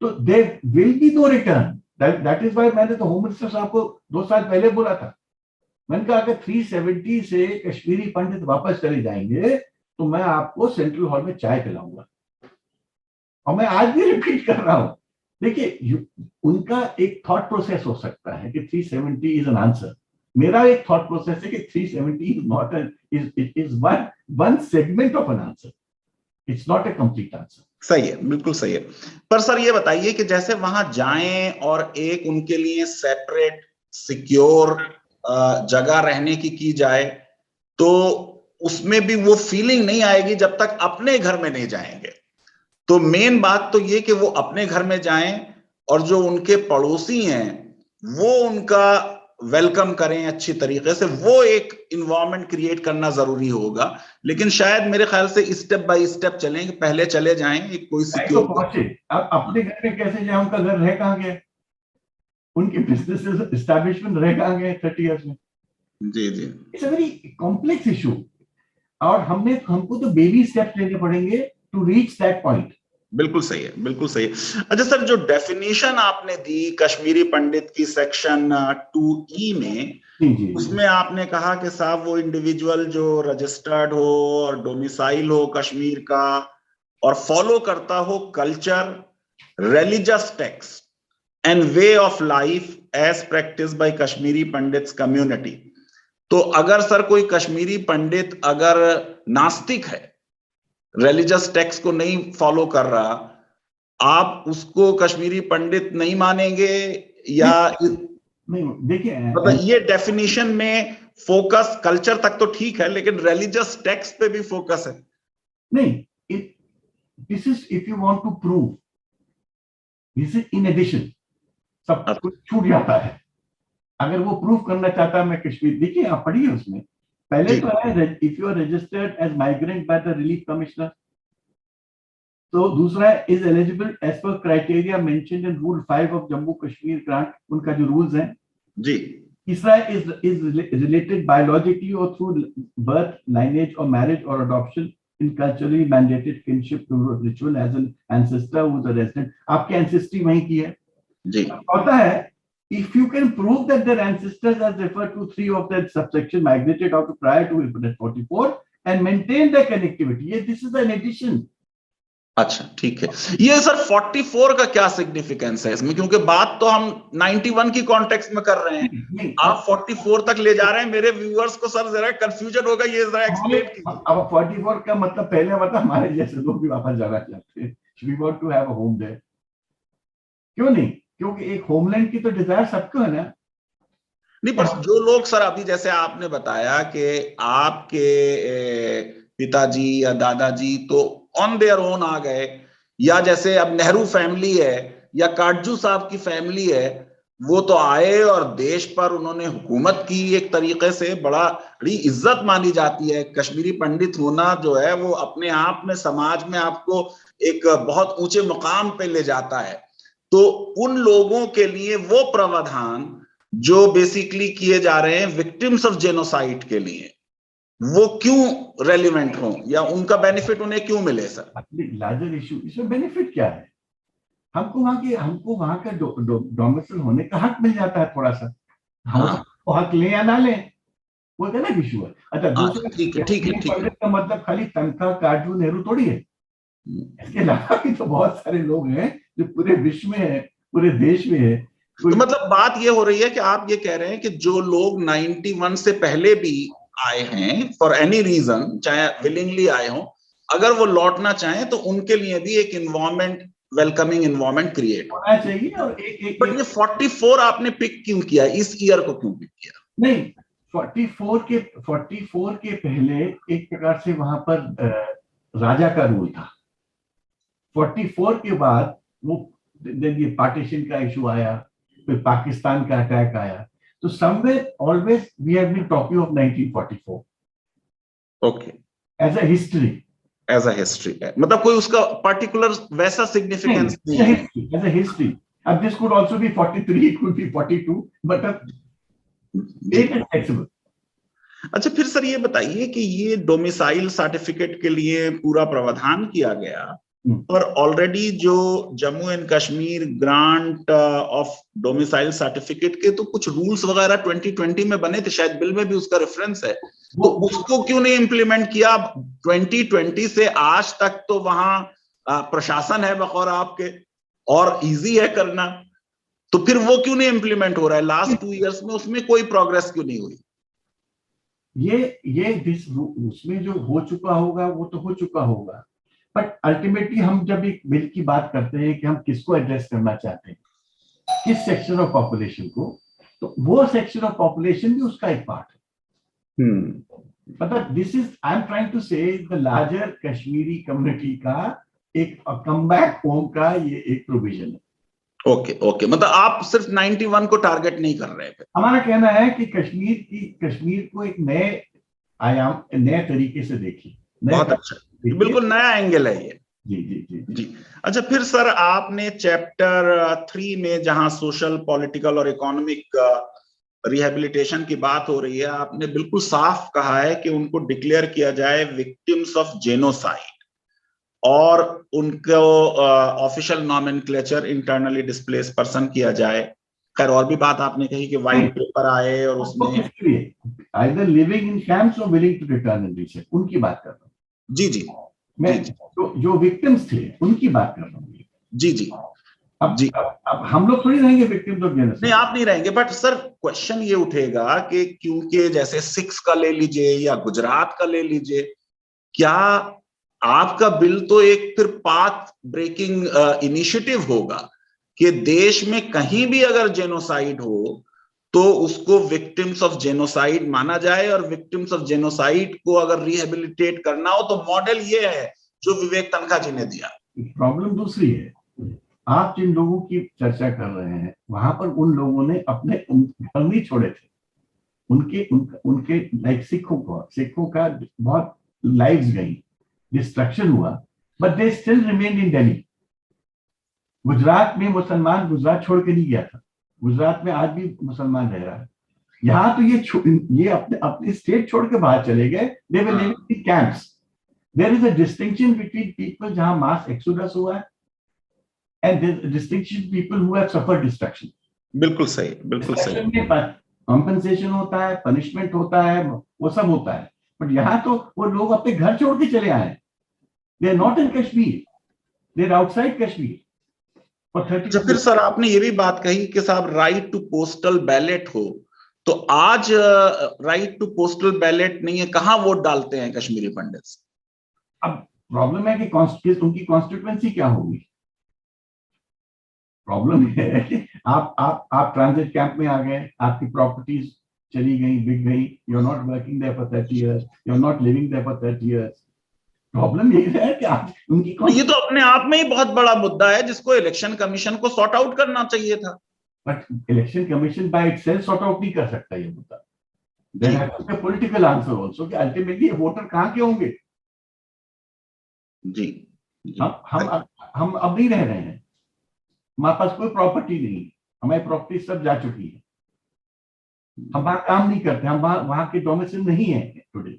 तो there will be no return. That is why मैंने तो होम मिनिस्टर साहब को 2 साल पहले बोला था। मैंने कहा अगर 370 से कश्मीरी पंडित वापस चले जाएंगे तो मैं आपको सेंट्रल हॉल में चाय पिलाऊंगा। और मैं आज भी रिपीट कर रहा हूं। देखिए, उनका एक थॉट प्रोसेस हो सकता है कि 370 इज एन आंसर। मेरा एक थॉट प्रोसेस है कि 370 is not is one segment of an answer, it's not a complete answer. सही है, बिल्कुल सही है। पर सर ये बताइए कि जैसे वहां जाएं और एक उनके लिए सेपरेट सिक्योर जगह रहने की जाए तो उसमें भी वो फीलिंग नहीं आएगी जब तक अपने घर में नहीं जाएंगे। तो मेन बात तो ये कि वो अपने घर में जाएं और जो उनके पड़ोसी हैं वो उनका वेलकम करें अच्छी तरीके से, वो एक इन्वायरमेंट क्रिएट करना जरूरी होगा। लेकिन शायद मेरे ख्याल से स्टेप बाय स्टेप चलें कि पहले चले जाएं एक कोई सिक्योर पहुंचे। अब अपने घर में कैसे जाए? उनका घर रह कहां गया? उनके बिजनेस एस्टैब्लिशमेंट रह कहां गए 30 इयर्स में? जी जी, it's a very complex issue और हमको तो बेबी स्टेप्स लेने पड़ेंगे टू रीच दैट पॉइंट। बिल्कुल सही है, बिल्कुल सही है। अच्छा सर, जो डेफिनेशन आपने दी कश्मीरी पंडित की सेक्शन 2E में, उसमें आपने कहा कि साहब वो इंडिविजुअल जो रजिस्टर्ड हो और डोमिसाइल हो कश्मीर का और फॉलो करता हो culture, religious text and way of life as practice by Kashmiri Pandits community. तो अगर सर कोई कश्मीरी पंडित अगर नास्तिक है, रिलीजियस टेक्स्ट को नहीं फॉलो कर रहा, आप उसको कश्मीरी पंडित नहीं मानेंगे या नहीं? देखिए, मतलब ये डेफिनेशन में फोकस कल्चर तक तो ठीक है लेकिन रिलीजियस टेक्स्ट पे भी फोकस है। नहीं, this is if you want to prove, this is in addition, सब कुछ छूट जाता है। अगर वो प्रूफ करना चाहता है मैं कश्मीर, देखिए आप पढ़िए उसमें पहले तो है if you are registered as migrant by the relief commissioner, तो दूसरा है is eligible as per criteria mentioned in rule 5 of Jammu Kashmir grant, उनका जो रूल्स हैं जी। तीसरा इज रिलेटेड बायोलॉजिकली और थ्रू बर्थ, लाइनेज और मैरिज और adoption in culturally mandated kinship to ritual as an ancestor who is a resident, आपकी ancestry वहीं की है जी। होता है if you can prove that their ancestors as referred to 3 of that subsection migrated out prior to 44 and maintain their connectivity, ये this is an addition। अच्छा ठीक है। ये सर 44 का क्या सिग्निफिकेंस है इसमें, क्योंकि बात तो हम 91 की कॉन्टेक्स्ट में कर रहे हैं, आप 44 तक ले जा रहे हैं। मेरे व्यूअर्स को सर जरा कंफ्यूजन होगा, ये जरा एक्सप्लेन कीजिए। अब 44 का मतलब पहले मतलब हमारे जैसे लोग भी वापस जाना चाहते हैं, we want to have a home there, क्यों नहीं? क्योंकि एक होमलैंड की तो डिजायर सबको है ना। नहीं, पर जो लोग सर अभी जैसे आपने बताया कि आपके पिताजी या दादाजी तो ऑन देयर ओन आ गए, या जैसे अब नेहरू फैमिली है या काटजू साहब की फैमिली है, वो तो आए और देश पर उन्होंने हुकूमत की, एक तरीके से बड़ी इज्जत मानी जाती है। कश्मीरी पंडित होना जो है वो अपने आप में समाज में आपको एक बहुत ऊंचे मुकाम पे ले जाता है। तो उन लोगों के लिए वो प्रावधान जो बेसिकली किए जा रहे हैं विक्टिम्स ऑफ जेनोसाइड के लिए, वो क्यों रेलिवेंट हो या उनका बेनिफिट उन्हें क्यों मिले सर? लार्जर इशू, इसमें बेनिफिट क्या है? हमको वहां का डोमिसाइल होने का हक मिल जाता है थोड़ा सा। हम हक लें या ना लें, वो अलग इशू है। अच्छा दूसरा, ठीक है, का मतलब खाली तनखा काटजू नेहरू थोड़ी है, इसके अलावा भी तो बहुत सारे लोग हैं जो पूरे विश्व में है, पूरे देश में है। तो मतलब बात ये हो रही है कि आप ये कह रहे हैं कि जो लोग 91 से पहले भी आए हैं फॉर एनी रीजन, चाहे विलिंगली आए हों, अगर वो लौटना चाहें तो उनके लिए भी एक इन्वायरमेंट, वेलकमिंग इन्वायरमेंट क्रिएट होना चाहिए। और बट ये 44 आपने पिक क्यों किया, इस ईयर को क्यों पिक किया? नहीं, 44 के पहले एक प्रकार से वहां पर राजा का रूल था। 44 के बाद वो ये पार्टीशन का इशू आया, फिर पाकिस्तान का अटैक आया, तो somewhere always we have been talking of 1944 okay, as a history. As a history, मतलब कोई उसका पर्टिकुलर वैसा सिग्निफिकेंस नहीं है। एज अ हिस्ट्री, अब this could also be 43, it could be 42, but it is flexible. अच्छा, फिर सर ये बताइए कि ये डोमिसाइल सर्टिफिकेट के लिए पूरा प्रावधान किया गया, पर ऑलरेडी जो Jammu and Kashmir grant of domicile certificate के तो कुछ रूल्स वगैरह 2020 में बने थे, शायद बिल में भी उसका रेफरेंस है, तो उसको क्यों नहीं इंप्लीमेंट किया? 2020 से आज तक तो वहां प्रशासन है बकौल आपके, और इजी है करना, तो फिर वो क्यों नहीं इंप्लीमेंट हो रहा है? लास्ट 2 इयर्स में उसमें कोई प्रोग्रेस क्यों नहीं हुई? ये उसमें जो हो चुका होगा वो तो हो चुका होगा, बट अल्टीमेटली हम जब एक बिल की बात करते हैं कि हम किसको एड्रेस करना चाहते हैं, किस सेक्शन ऑफ पॉपुलेशन को, तो वो सेक्शन ऑफ पॉपुलेशन भी उसका एक पार्ट है। मतलब this is, I am trying to say the larger Kashmiri community का एक कमबैक होम का ये एक प्रोविजन है। ओके, मतलब आप सिर्फ 91 को टारगेट नहीं कर रहे थे। हमारा कहना है कि कश्मीर को एक नए आयाम, नए तरीके से देखिए। बहुत अच्छा, बिल्कुल नया एंगल है ये। जी। अच्छा, फिर सर आपने चैप्टर 3 में जहां सोशल, पॉलिटिकल और इकोनॉमिक रिहेबिलिटेशन की बात हो रही है, आपने बिल्कुल साफ कहा है कि उनको डिक्लेयर किया जाए विक्टिम्स ऑफ जेनोसाइड, और उनको official nomenclature internally displace person किया जाए। खैर, और भी बात आपने कही कि व्हाइट पेपर आए और उसमें आइदर लिविंग इन कैंप्स और willing to return and reset, उनकी बात कर रहा हूँ। जी, मैं जो विक्टिम्स थे उनकी बात कर रहा हूँ। जी। अब हम लोग थोड़ी रहेंगे विक्टिम्स ऑफ जेनोसाइड। नहीं, आप नहीं रहेंगे, बट सर क्वेश्चन ये उठेगा कि क्योंकि जैसे 6 का ले लीजिए या गुजरात का ले लीजिए, क्या आपका बिल तो एक फिर पाथ ब्रेकिंग इनिशिएटिव होगा कि देश में कहीं भी अगर जेनोसाइड हो तो उसको विक्टिम्स ऑफ जेनोसाइड माना जाए, और विक्टिम्स ऑफ जेनोसाइड को अगर रिहेबिलिटेट करना हो तो मॉडल ये है जो विवेक तनखा जी ने दिया। प्रॉब्लम दूसरी है, आप जिन लोगों की चर्चा कर रहे हैं वहां पर उन लोगों ने अपने घर नहीं छोड़े थे, उनके लाइक सिखों का बहुत लाइव्स गई, डिस्ट्रक्शन हुआ, but they still remain in Delhi. Gujarat में मुसलमान गुजरात छोड़ के नहीं गया था, गुजरात में आज भी मुसलमान रह रहा है। यहाँ तो ये अपने स्टेट छोड़ के बाहर चले गए, they were living in camps. There is a distinction between people जहां मास एक्सोडस हुआ है and the distinction people who have suffered destruction. बिल्कुल सही, बिल्कुल सही। कंपनसेशन होता है, पनिशमेंट होता है, वो सब होता है, बट यहाँ तो वो लोग अपने घर छोड़ के चले आए, they are not in Kashmir, they are outside Kashmir for 30 years. फिर सर आपने ये भी बात कही कि साहब राइट टू पोस्टल बैलेट हो, तो आज राइट टू पोस्टल बैलेट नहीं है, कहाँ वोट डालते हैं कश्मीरी पंडित? अब प्रॉब्लम है कि उनकी कॉन्स्टिट्यूएंसी क्या होगी। प्रॉब्लम है कि आप ट्रांजिट कैंप में आ गए, आपकी प्रॉपर्टीज चली गई, बिक गई, you are not working there for 30 years, you are not living there for 30 years. Problem ये है कि आप उनकी ये तो अपने आप में ही बहुत बड़ा मुद्दा है जिसको इलेक्शन कमीशन को सॉर्ट आउट करना चाहिए था, but election commission by itself sort out नहीं कर सकता ये मुद्दा। There has to be a political answer also कि अल्टीमेटली वोटर कहां के होंगे। जी, हम अब नहीं रह रहे हैं, हमारे पास कोई प्रॉपर्टी नहीं, हमारी प्रॉपर्टी सब जा चुकी है, हम वहां काम नहीं करते, हम वहां के डोमिसाइल नहीं है टुडे।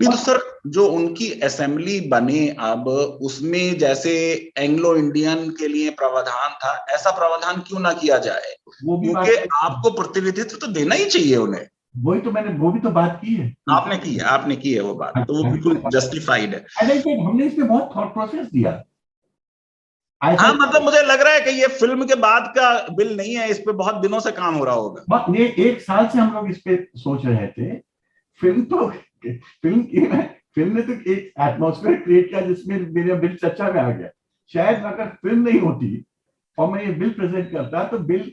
नहीं तो सर जो उनकी असेंबली बने अब उसमें जैसे एंग्लो इंडियन के लिए प्रावधान था, ऐसा प्रावधान क्यों ना किया जाए, क्योंकि आपको प्रतिनिधित्व तो देना ही चाहिए उन्हें। वो भी तो बात की है, आपने की है वो बात, तो वो बिल्कुल जस्टिफाइड है। हमने इसमें बहुत थॉट प्रोसेस दिया। हाँ, मतलब मुझे लग रहा है कि ये फिल्म के बाद का बिल नहीं है, इस पे बहुत दिनों से काम हो रहा होगा। ये 1 साल से हम लोग इस पे सोच रहे थे फिल्म ने तो एक एटमॉस्फेयर क्रिएट किया जिसमें मेरा बिल चर्चा में आ गया। शायद अगर फिल्म नहीं होती और मैं ये बिल प्रेजेंट करता तो बिल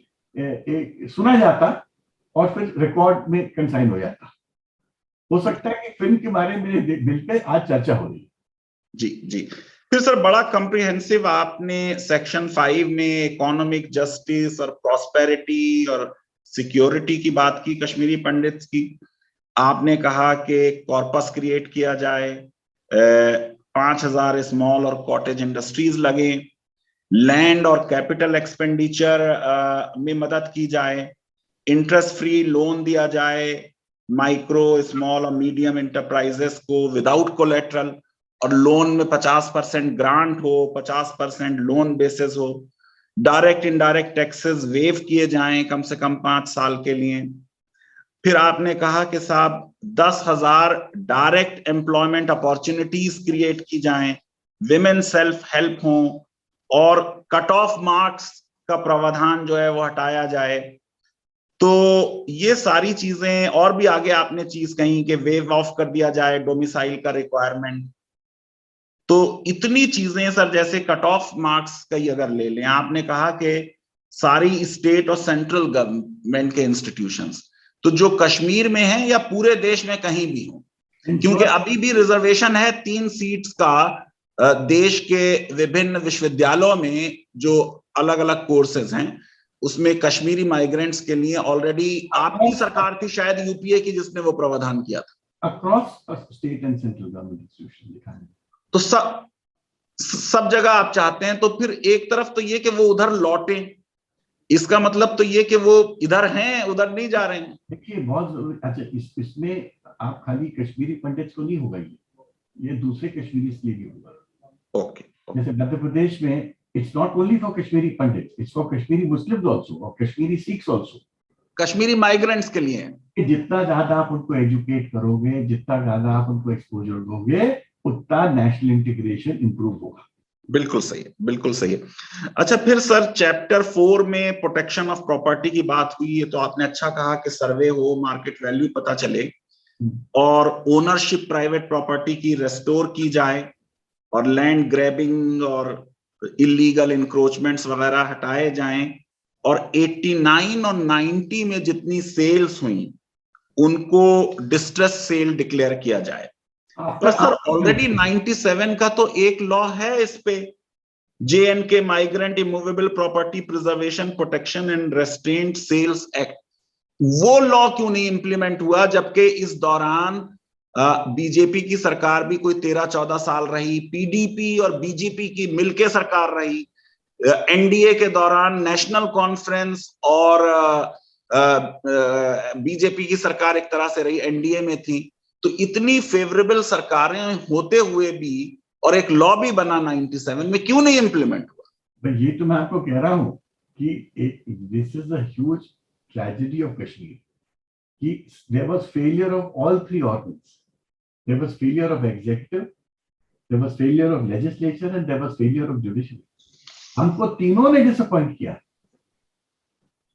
सुना जाता और फिर रिकॉर्ड में कंसाइन हो जाता। हो सकता है कि फिल्म के बारे में मेरे बिल पे आज चर्चा हो रही है। जी जी। फिर सर बड़ा कॉम्प्रिहेंसिव आपने सेक्शन 5 में इकोनॉमिक जस्टिस और प्रॉस्पेरिटी और सिक्योरिटी की बात की कश्मीरी पंडित्स की। आपने कहा कि कॉर्पस क्रिएट किया जाए, 5,000 स्मॉल और कॉटेज इंडस्ट्रीज लगे, लैंड और कैपिटल एक्सपेंडिचर में मदद की जाए, इंटरेस्ट फ्री लोन दिया जाए माइक्रो स्मॉल और मीडियम इंटरप्राइजेस को विदाउट कोलेटरल, और लोन में 50% ग्रांट हो, 50% लोन बेसिस हो, डायरेक्ट इनडायरेक्ट टैक्सेस वेव किए जाएं कम से कम 5 साल के लिए। फिर आपने कहा कि साहब 10,000 डायरेक्ट एम्प्लॉयमेंट अपॉर्चुनिटीज क्रिएट की जाएं, विमेन सेल्फ हेल्प हो, और कट ऑफ मार्क्स का प्रावधान जो है वो हटाया जाए। तो ये सारी चीजें, और भी आगे आपने चीज कही कि वेव ऑफ कर दिया जाए डोमिसाइल का रिक्वायरमेंट। तो इतनी चीजें सर, जैसे कट ऑफ मार्क्स का ही अगर ले लें, आपने कहा कि सारी स्टेट और सेंट्रल गवर्नमेंट के इंस्टीट्यूशंस, तो जो कश्मीर में है या पूरे देश में कहीं भी हो, क्योंकि अभी भी रिजर्वेशन है 3 सीट्स का देश के विभिन्न विश्वविद्यालयों में जो अलग अलग कोर्सेज हैं, उसमें कश्मीरी माइग्रेंट्स के लिए ऑलरेडी आपकी सरकार थी शायद यूपीए की जिसने वो प्रावधान किया था across state and central government institution लिखा है। तो सब जगह आप चाहते हैं, तो फिर एक तरफ तो ये कि वो उधर लौटे, इसका मतलब तो ये कि वो इधर हैं, उधर नहीं जा रहे हैं। देखिए बहुत अच्छा, इसमें आप खाली कश्मीरी पंडित्स को नहीं होगा, ये दूसरे कश्मीरी के लिए भी होगा। ओके। जैसे मध्य प्रदेश में it's not only for Kashmiri pandits, it's for Kashmiri Muslims also और Kashmiri Sikhs also, Kashmiri migrants के लिए। जितना ज्यादा आप उनको एजुकेट करोगे, जितना ज्यादा आप उनको एक्सपोजर दोगे, उतना नेशनल इंटीग्रेशन इंप्रूव होगा। बिल्कुल सही है, बिल्कुल सही है। अच्छा, फिर सर चैप्टर 4 में प्रोटेक्शन ऑफ प्रॉपर्टी की बात हुई है, तो आपने अच्छा कहा कि सर्वे हो, मार्केट वैल्यू पता चले, और ओनरशिप प्राइवेट प्रॉपर्टी की रेस्टोर की जाए, और लैंड ग्रैबिंग और इलीगल इंक्रोचमेंट्स वगैरह हटाए जाएं, और 89 और 90 में जितनी सेल्स हुई उनको डिस्ट्रेस सेल डिक्लेयर किया जाए। पर सर ऑलरेडी 97 का तो एक लॉ है इस पे, JNK migrant immovable property preservation protection and restraint sales act, वो लॉ क्यों नहीं इंप्लीमेंट हुआ? जबकि इस दौरान बीजेपी की सरकार भी कोई 13-14 साल रही, पीडीपी और बीजेपी की मिलके सरकार रही, एनडीए के दौरान नेशनल कॉन्फ्रेंस और बीजेपी की सरकार एक तरह से रही, एनडीए में थी। तो इतनी फेवरेबल सरकारें होते हुए भी और एक लॉ भी बना 97 में, क्यों नहीं इंप्लीमेंट हुआ? ये तो मैं आपको कह रहा हूं कि this is a huge tragedy of Kashmir, कि there was failure of all 3 organs, there was failure of executive, there was failure of legislature and there was failure of judiciary. हमको तीनों ने डिसअपॉइंट किया,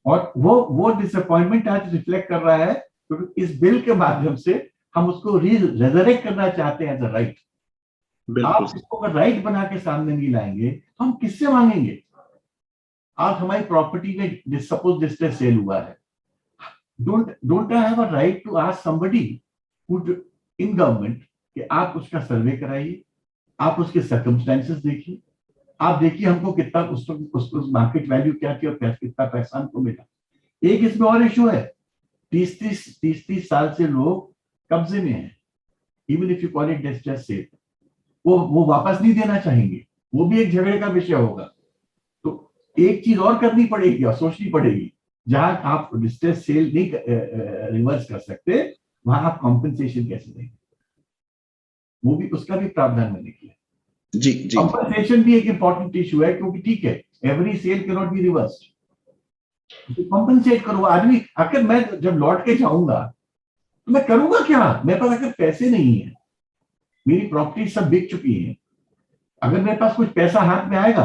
और वो डिसअपॉइंटमेंट आज रिफ्लेक्ट कर रहा है, क्योंकि इस बिल के माध्यम से हम उसको रेजरेक्ट करना चाहते हैं एज अ राइट। आप इसको अगर राइट बना के सामने नहीं लाएंगे तो हम किससे मांगेंगे? आज हमारी प्रॉपर्टी में सपोज डिस्ट्रेस सेल हुआ है, don't I have a right to ask somebody in government कि आप उसका सर्वे कराइए, आप उसके सर्कमस्टेंसेस देखिए, आप देखिए हमको कितना उस मार्केट वैल्यू क्या थी और कितना पैसा हमको मिला। एक इसमें और इशू है, 30 साल से लोग कब्जे में हैं, even if you call it distress cell, वो वापस नहीं देना चाहेंगे, वो भी एक झगड़े का विषय होगा। तो एक चीज और करनी पड़ेगी और सोचनी पड़ेगी, जहां आप डिस्ट्रेस सेल नहीं रिवर्स कर सकते, वहां आप कॉम्पेंसेशन कैसे देंगे, वो भी उसका भी प्रावधान मैंने किया। जी जी, कॉम्पेंसेशन भी एक इंपॉर्टेंट इशू है, क्योंकि ठीक है every sale can not be reversed, compensate करो। आदमी अगर मैं जब लौट के जाऊंगा तो मैं करूंगा क्या? मेरे पास अगर पैसे नहीं है, मेरी प्रॉपर्टी सब बिक चुकी है, अगर मेरे पास कुछ पैसा हाथ में आएगा,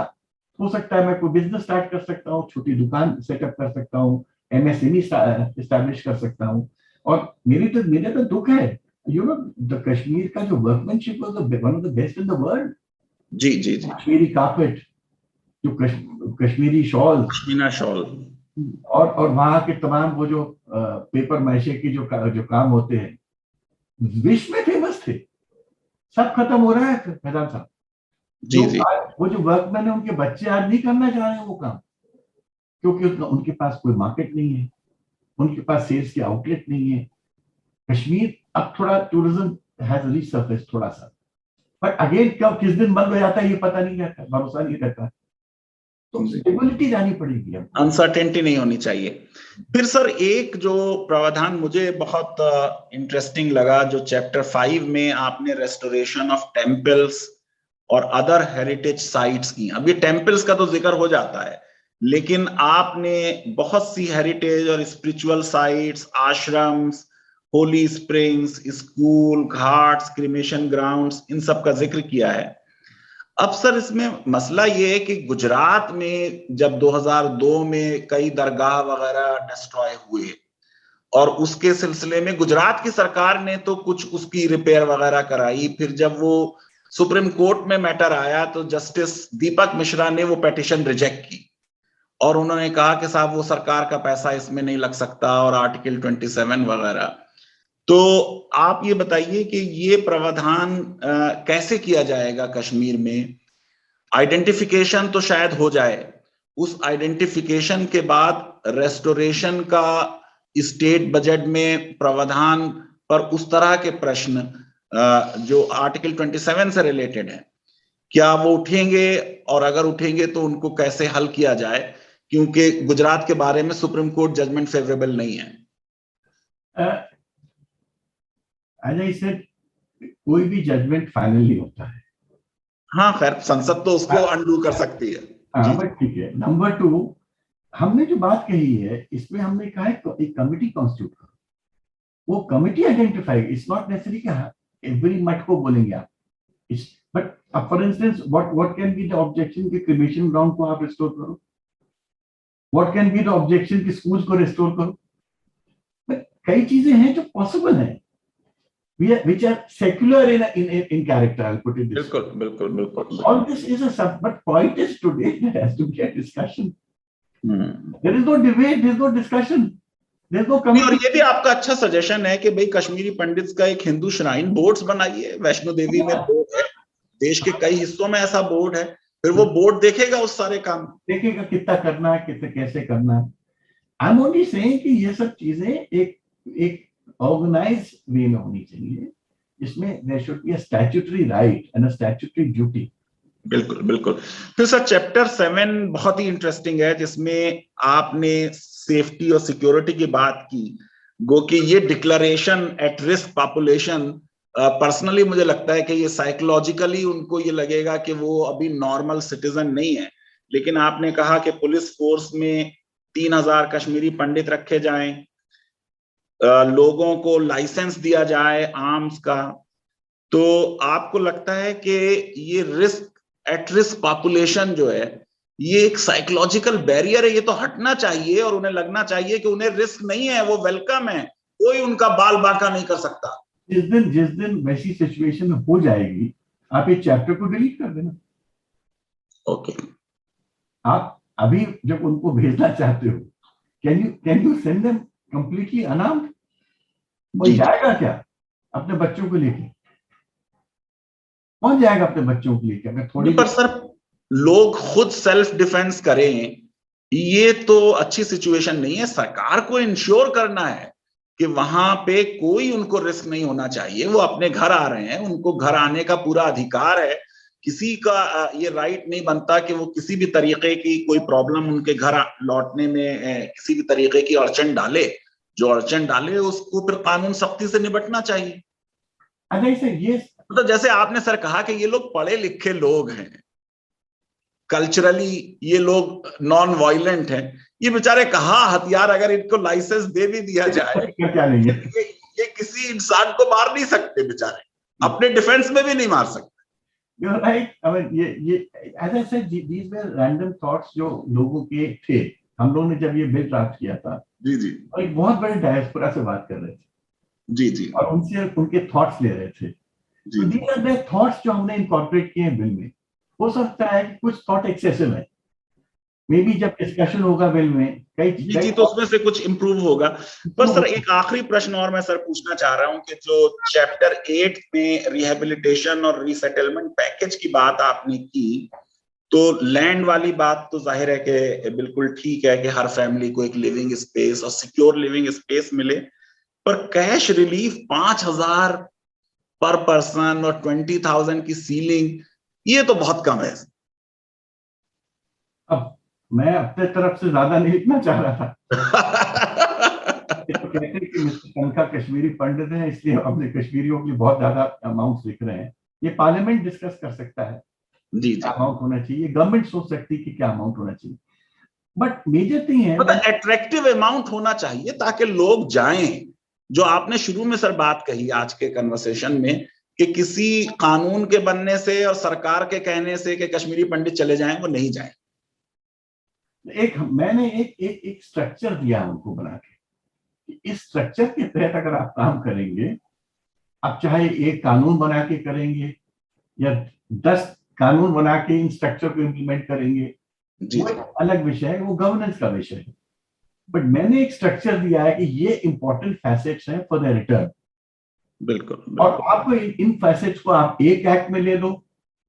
हो सकता है मैं कोई बिजनेस स्टार्ट कर सकता हूँ, छोटी दुकान सेटअप कर सकता हूँ, MSME एस्टैब्लिश कर सकता हूँ। और मेरे तो दुख है, यू नो द कश्मीर का जो workmanship was one of the best in the world. जी जी जी। कश्मीरी कार्पेट, जो कश्मीरी शॉल, पश्मीना शॉल, और वहां के तमाम वो जो पेपर मैशे की जो काम होते हैं, विश्व में फेमस थे। सब खत्म हो रहा है फैजान साहब। जी जी। वो जो वर्कमैन है, उनके बच्चे आज नहीं करना चाह रहे हैं वो काम, क्योंकि उनके पास कोई मार्केट नहीं है, उनके पास सेल्स के आउटलेट नहीं है। कश्मीर अब थोड़ा टूरिज्म हैज रीसर्फेस थोड़ा सा, बट अगेन कब किस दिन बंद हो जाता है ये पता नहीं रहता, भरोसा नहीं रहता। तो स्टेबिलिटी जानी पड़ेगी, अनसर्टेनिटी नहीं होनी चाहिए। फिर सर एक जो प्रावधान मुझे बहुत इंटरेस्टिंग लगा, जो चैप्टर 5 में आपने रेस्टोरेशन ऑफ टेम्पल्स और अदर हेरिटेज साइट्स की। अब ये टेम्पल्स का तो जिक्र हो जाता है, लेकिन आपने बहुत सी हेरिटेज और spiritual sites, ashrams, holy springs, school, ghats, cremation grounds, इन सब का जिक्र किया है। अब सर इसमें मसला ये है कि गुजरात में जब 2002 में कई दरगाह वगैरह डिस्ट्रॉय हुए, और उसके सिलसिले में गुजरात की सरकार ने तो कुछ उसकी रिपेयर वगैरह कराई। फिर जब वो सुप्रीम कोर्ट में मैटर आया तो जस्टिस दीपक मिश्रा ने वो पिटीशन रिजेक्ट की, और उन्होंने कहा कि साहब वो सरकार का पैसा इसमें नहीं लग सकता, और आर्टिकल 27 वगैरह। तो आप ये बताइए कि ये प्रावधान कैसे किया जाएगा कश्मीर में। आइडेंटिफिकेशन तो शायद हो जाए, उस आइडेंटिफिकेशन के बाद रेस्टोरेशन का स्टेट बजट में प्रावधान पर उस तरह के प्रश्न जो आर्टिकल 27 से रिलेटेड है, क्या वो उठेंगे, और अगर उठेंगे तो उनको कैसे हल किया जाए, क्योंकि गुजरात के बारे में सुप्रीम कोर्ट जजमेंट फेवरेबल नहीं है। एज आई सेड, कोई भी जजमेंट फाइनल नहीं होता है। हाँ खैर, संसद तो उसको अनडू कर सकती है। हाँ बट ठीक है। नंबर 2, हमने जो बात कही है इसमें हमने कहा है एक कमिटी कॉन्स्टिट्यूट करो, वो committee identify. It's not necessary कि एवरी मठ को बोलेंगे आप, but for instance what can be the objection कि क्रिमेशन ग्राउंड को आप रिस्टोर करो, what can be the objection कि स्कूल्स को रिस्टोर करो। कई चीजें हैं जो पॉसिबल हैं, which are secular in character, I'll put it this way. बिल्कुल। All this is a sub, but point is today there has to be a discussion. There is no debate, there is no discussion, there is no committee. और ये भी आपका अच्छा suggestion है कि भाई कश्मीरी पंडित का एक हिंदू श्राइन बोर्ड्स बनाइए। वैष्णो देवी में बोर्ड है, देश के कई हिस्सों में ऐसा बोर्ड है, फिर वो बोर्ड देखेगा उस सारे काम, देखेगा कितना करना है, कितना कैसे करना है। आई एम ओनली सेइंग कि ये सब चीजें एक ऑर्गेनाइज्ड वे में होनी चाहिए, इसमें there should be a statutory right and a statutory duty. बिल्कुल। फिर सर चैप्टर 7 बहुत ही इंटरेस्टिंग है, जिसमें आपने सेफ्टी और सिक्योरिटी की बात की। गो कि ये declaration at risk population, personally मुझे लगता है कि ये साइकोलॉजिकली उनको ये लगेगा कि वो अभी नॉर्मल सिटीजन नहीं है, लेकिन आपने कहा कि पुलिस फोर्स में 3000 कश्मीरी पंडित रखे जाएं, लोगों को लाइसेंस दिया जाए आर्म्स का। तो आपको लगता है कि ये रिस्क एट रिस्क पॉपुलेशन जो है, ये एक साइकोलॉजिकल बैरियर है, ये तो हटना चाहिए और उन्हें लगना चाहिए कि उन्हें रिस्क नहीं है, वो वेलकम है, कोई उनका बाल बांका नहीं कर सकता। जिस दिन वैसी सिचुएशन हो जाएगी, आप ये चैप्टर को डिलीट कर देना। ओके। आप अभी जब उनको भेजना चाहते हो, can you send them completely unarmed? वो जाएगा क्या अपने बच्चों को लेके? कौन जाएगा अपने बच्चों को लेके? अगर थोड़ी पर सर लोग खुद सेल्फ डिफेंस करें, ये तो अच्छी सिचुएशन नहीं है। सरकार को इंश्योर करना है कि वहां पे कोई उनको रिस्क नहीं होना चाहिए। वो अपने घर आ रहे हैं, उनको घर आने का पूरा अधिकार है। किसी का ये राइट नहीं बनता कि वो किसी भी तरीके की कोई प्रॉब्लम उनके घर लौटने में किसी भी तरीके की अड़चन डाले। जो अड़चन डाले उसको फिर कानून सख्ती से निपटना चाहिए। ये तो जैसे आपने सर कहा कि ये लोग पढ़े लिखे लोग हैं, कल्चरली ये लोग नॉन वायलेंट हैं, ये बेचारे कहाँ हथियार, अगर इनको लाइसेंस दे भी दिया जाए क्या नहीं है, ये किसी इंसान को मार नहीं सकते, बेचारे अपने डिफेंस में भी नहीं मार सकते। You're right. I mean, ये as I said, these were random thoughts जो लोगों के थे। हम लोगों ने जब ये बिल ड्राफ्ट किया था, जी, और एक बहुत बड़े डायस्पोरा से बात कर रहे थे, जी जी, और उनसे उनके थॉट्स ले रहे थे। जी तो दीज आर द थॉट्स जो हमने इनकॉर्पोरेट किए हैं बिल में। हो सकता है कि कुछ थॉट एक्सेसिव है, मे बी जब डिस्कशन होगा बिल में जी जी, तो उसमें से कुछ इंप्रूव होगा। पर सर एक आखिरी प्रश्न और मैं सर पूछना चाह रहा हूं कि जो चैप्टर 8 में रिहेबिलिटेशन और रीसेटलमेंट पैकेज की बात आपने की, तो लैंड वाली बात तो जाहिर है कि बिल्कुल ठीक है कि हर फैमिली को एक लिविंग स्पेस और सिक्योर लिविंग स्पेस मिले, पर कैश रिलीफ 5,000 पर पर्सन और 20,000 की सीलिंग, ये तो बहुत कम है। अब मैं अपने तरफ से ज्यादा नहीं लिखना चाह रहा था। तो कहते हैं कि मिस्टर तनखा कश्मीरी पंडित हैं, इसलिए अपने कश्मीरियों के लिए बहुत ज्यादा अमाउंट लिख रहे हैं। ये पार्लियामेंट डिस्कस कर सकता है जी जी, अमाउंट होना चाहिए, गवर्नमेंट सोच सकती है कि क्या अमाउंट होना चाहिए, बट मेजर थिंग है मतलब एट्रैक्टिव अमाउंट होना चाहिए ताकि लोग जाएं। जो आपने शुरू में सर बात कही आज के कन्वर्सेशन में कि किसी कानून के बनने से और सरकार के कहने से कि कश्मीरी पंडित चले जाएं, वो नहीं जाएं। मैंने एक स्ट्रक्चर दिया उनको बना के, इस स्ट्रक्चर के तहत अगर आप काम करेंगे, आप चाहे एक कानून बना के करेंगे या 10 कानून बना के इन स्ट्रक्चर को इम्प्लीमेंट करेंगे, वो एक अलग विषय है, वो गवर्नेंस का विषय है। बट मैंने एक स्ट्रक्चर दिया है कि ये इंपॉर्टेंट फैसेट्स हैं फॉर द रिटर्न। बिल्कुल, और आपको इन फैसेट्स को आप एक एक्ट में ले दो,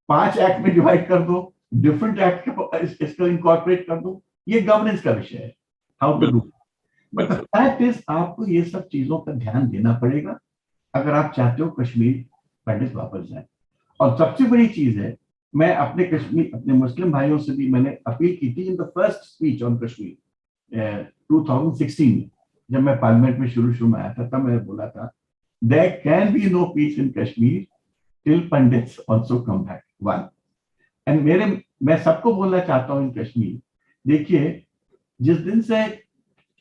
5 एक्ट में डिवाइड कर दो, डिफरेंट एक्ट इसको इनकॉर्पोरेट कर दो, ये गवर्नेंस का विषय है, how to do. But the fact is आपको ये सब चीजों पर ध्यान देना पड़ेगा अगर आप चाहते हो कश्मीर पंडित वापस जाए। और सबसे बड़ी चीज है, मैं अपने मुस्लिम भाइयों से भी मैंने अपील की थी in the first speech on Kashmir 2016 में, जब मैं पार्लियामेंट में शुरू में आया था, तब मैंने बोला था there can be no peace in Kashmir till Pandits also come back. One. And मैं सबको बोलना चाहता हूं इन कश्मीर, देखिए जिस दिन से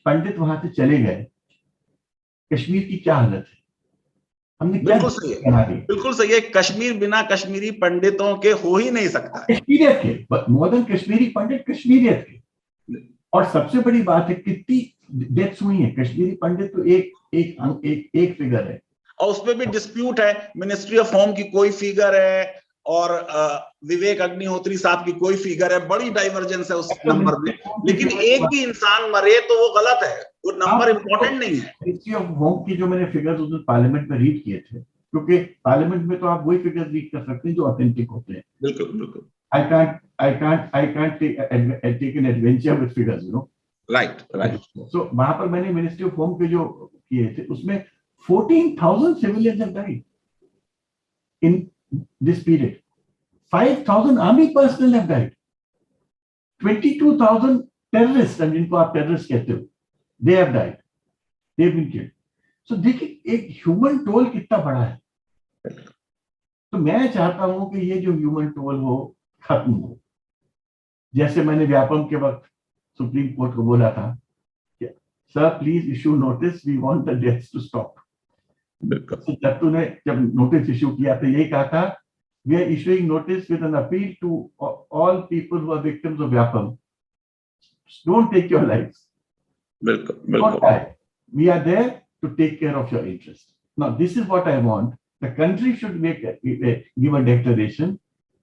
पंडित वहां से चले गए, कश्मीर की क्या हालत है, हमने क्या बना दी। बिल्कुल सही है, कश्मीर बिना कश्मीरी पंडितों के हो ही नहीं सकता। कश्मीरियत के, मोर देन कश्मीरी पंडित, कश्मीरियत के। और सबसे बड़ी बात है कितनी डेथ्स हुई है, कश्मीरी पंडित तो एक फिगर है, और उसमें भी डिस्प्यूट है, मिनिस्ट्री ऑफ होम की कोई फिगर है और विवेक अग्निहोत्री साहब की कोई फिगर है, बड़ी डाइवर्जेंस है उस नंबर में। लेकिन एक भी इंसान मरे तो वो गलत है, वो नंबर इंपॉर्टेंट नहीं है। मिनिस्ट्री ऑफ होम की जो मैंने फिगर्स उस पार्लियामेंट में रीड किए थे, क्योंकि पार्लियामेंट में तो आप वही फिगर्स रीड कर सकते हैं जो ऑथेंटिक होते हैं। बिल्कुल बिल्कुल, I can't take an adventure with figures, you know. Right. So वहां पर मैंने मिनिस्ट्री ऑफ होम के जो किए थे, उसमें 14,000 civilians have died in this period. 5,000 army personnel have died. 22,000 terrorists, and जिनको आप terrorists कहते हो, they have died. They've been killed. So देखिए एक ह्यूमन टोल कितना बड़ा है। तो मैं चाहता हूं कि ये जो ह्यूमन टोल हो खत्म हो। जैसे मैंने व्यापम के वक्त सुप्रीम कोर्ट को बोला था, sir please issue notice, we want the deaths to stop. Dattu ने जब नोटिस इशू किया तो यही कहा था, we are issuing notice with an appeal to all people who are victims of Vyapam, don't take your lives, बिल्कुल, we are there to take care of your interest. Now this is what I want, the country should give a declaration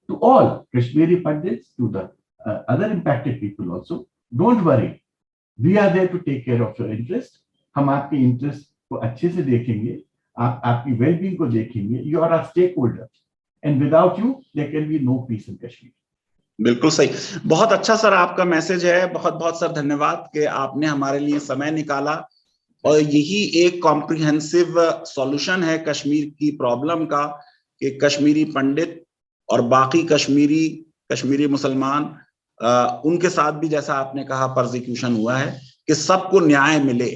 to all Kashmiri Pandits, to the other impacted people also. Don't worry, we are there to take care of your interest. हम आपके interest को अच्छे से देखेंगे, आपकी wellbeing को देखेंगे। You are a stakeholder, and without you, there can be no peace in Kashmir. बिल्कुल सही, बहुत अच्छा सर आपका मैसेज है, बहुत बहुत सर धन्यवाद कि आपने हमारे लिए समय निकाला। और यही एक कॉम्प्रिहेंसिव सॉल्यूशन है कश्मीर की प्रॉब्लम का, कि कश्मीरी पंडित और बाकी कश्मीरी मुसलमान, उनके साथ भी जैसा आपने कहा परसिक्यूशन हुआ है, कि सबको न्याय मिले।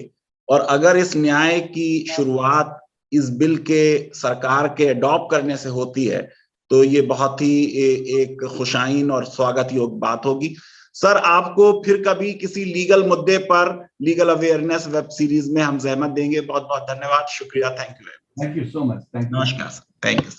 और अगर इस न्याय की शुरुआत इस बिल के सरकार के अडॉप्ट करने से होती है तो ये बहुत ही एक खुशाइन और स्वागत योग्य बात होगी। सर आपको फिर कभी किसी लीगल मुद्दे पर लीगल अवेयरनेस वेब सीरीज में हम जहमत देंगे। बहुत बहुत धन्यवाद, शुक्रिया, thank you so much, thank you. नमस्कार सर, थैंक यू।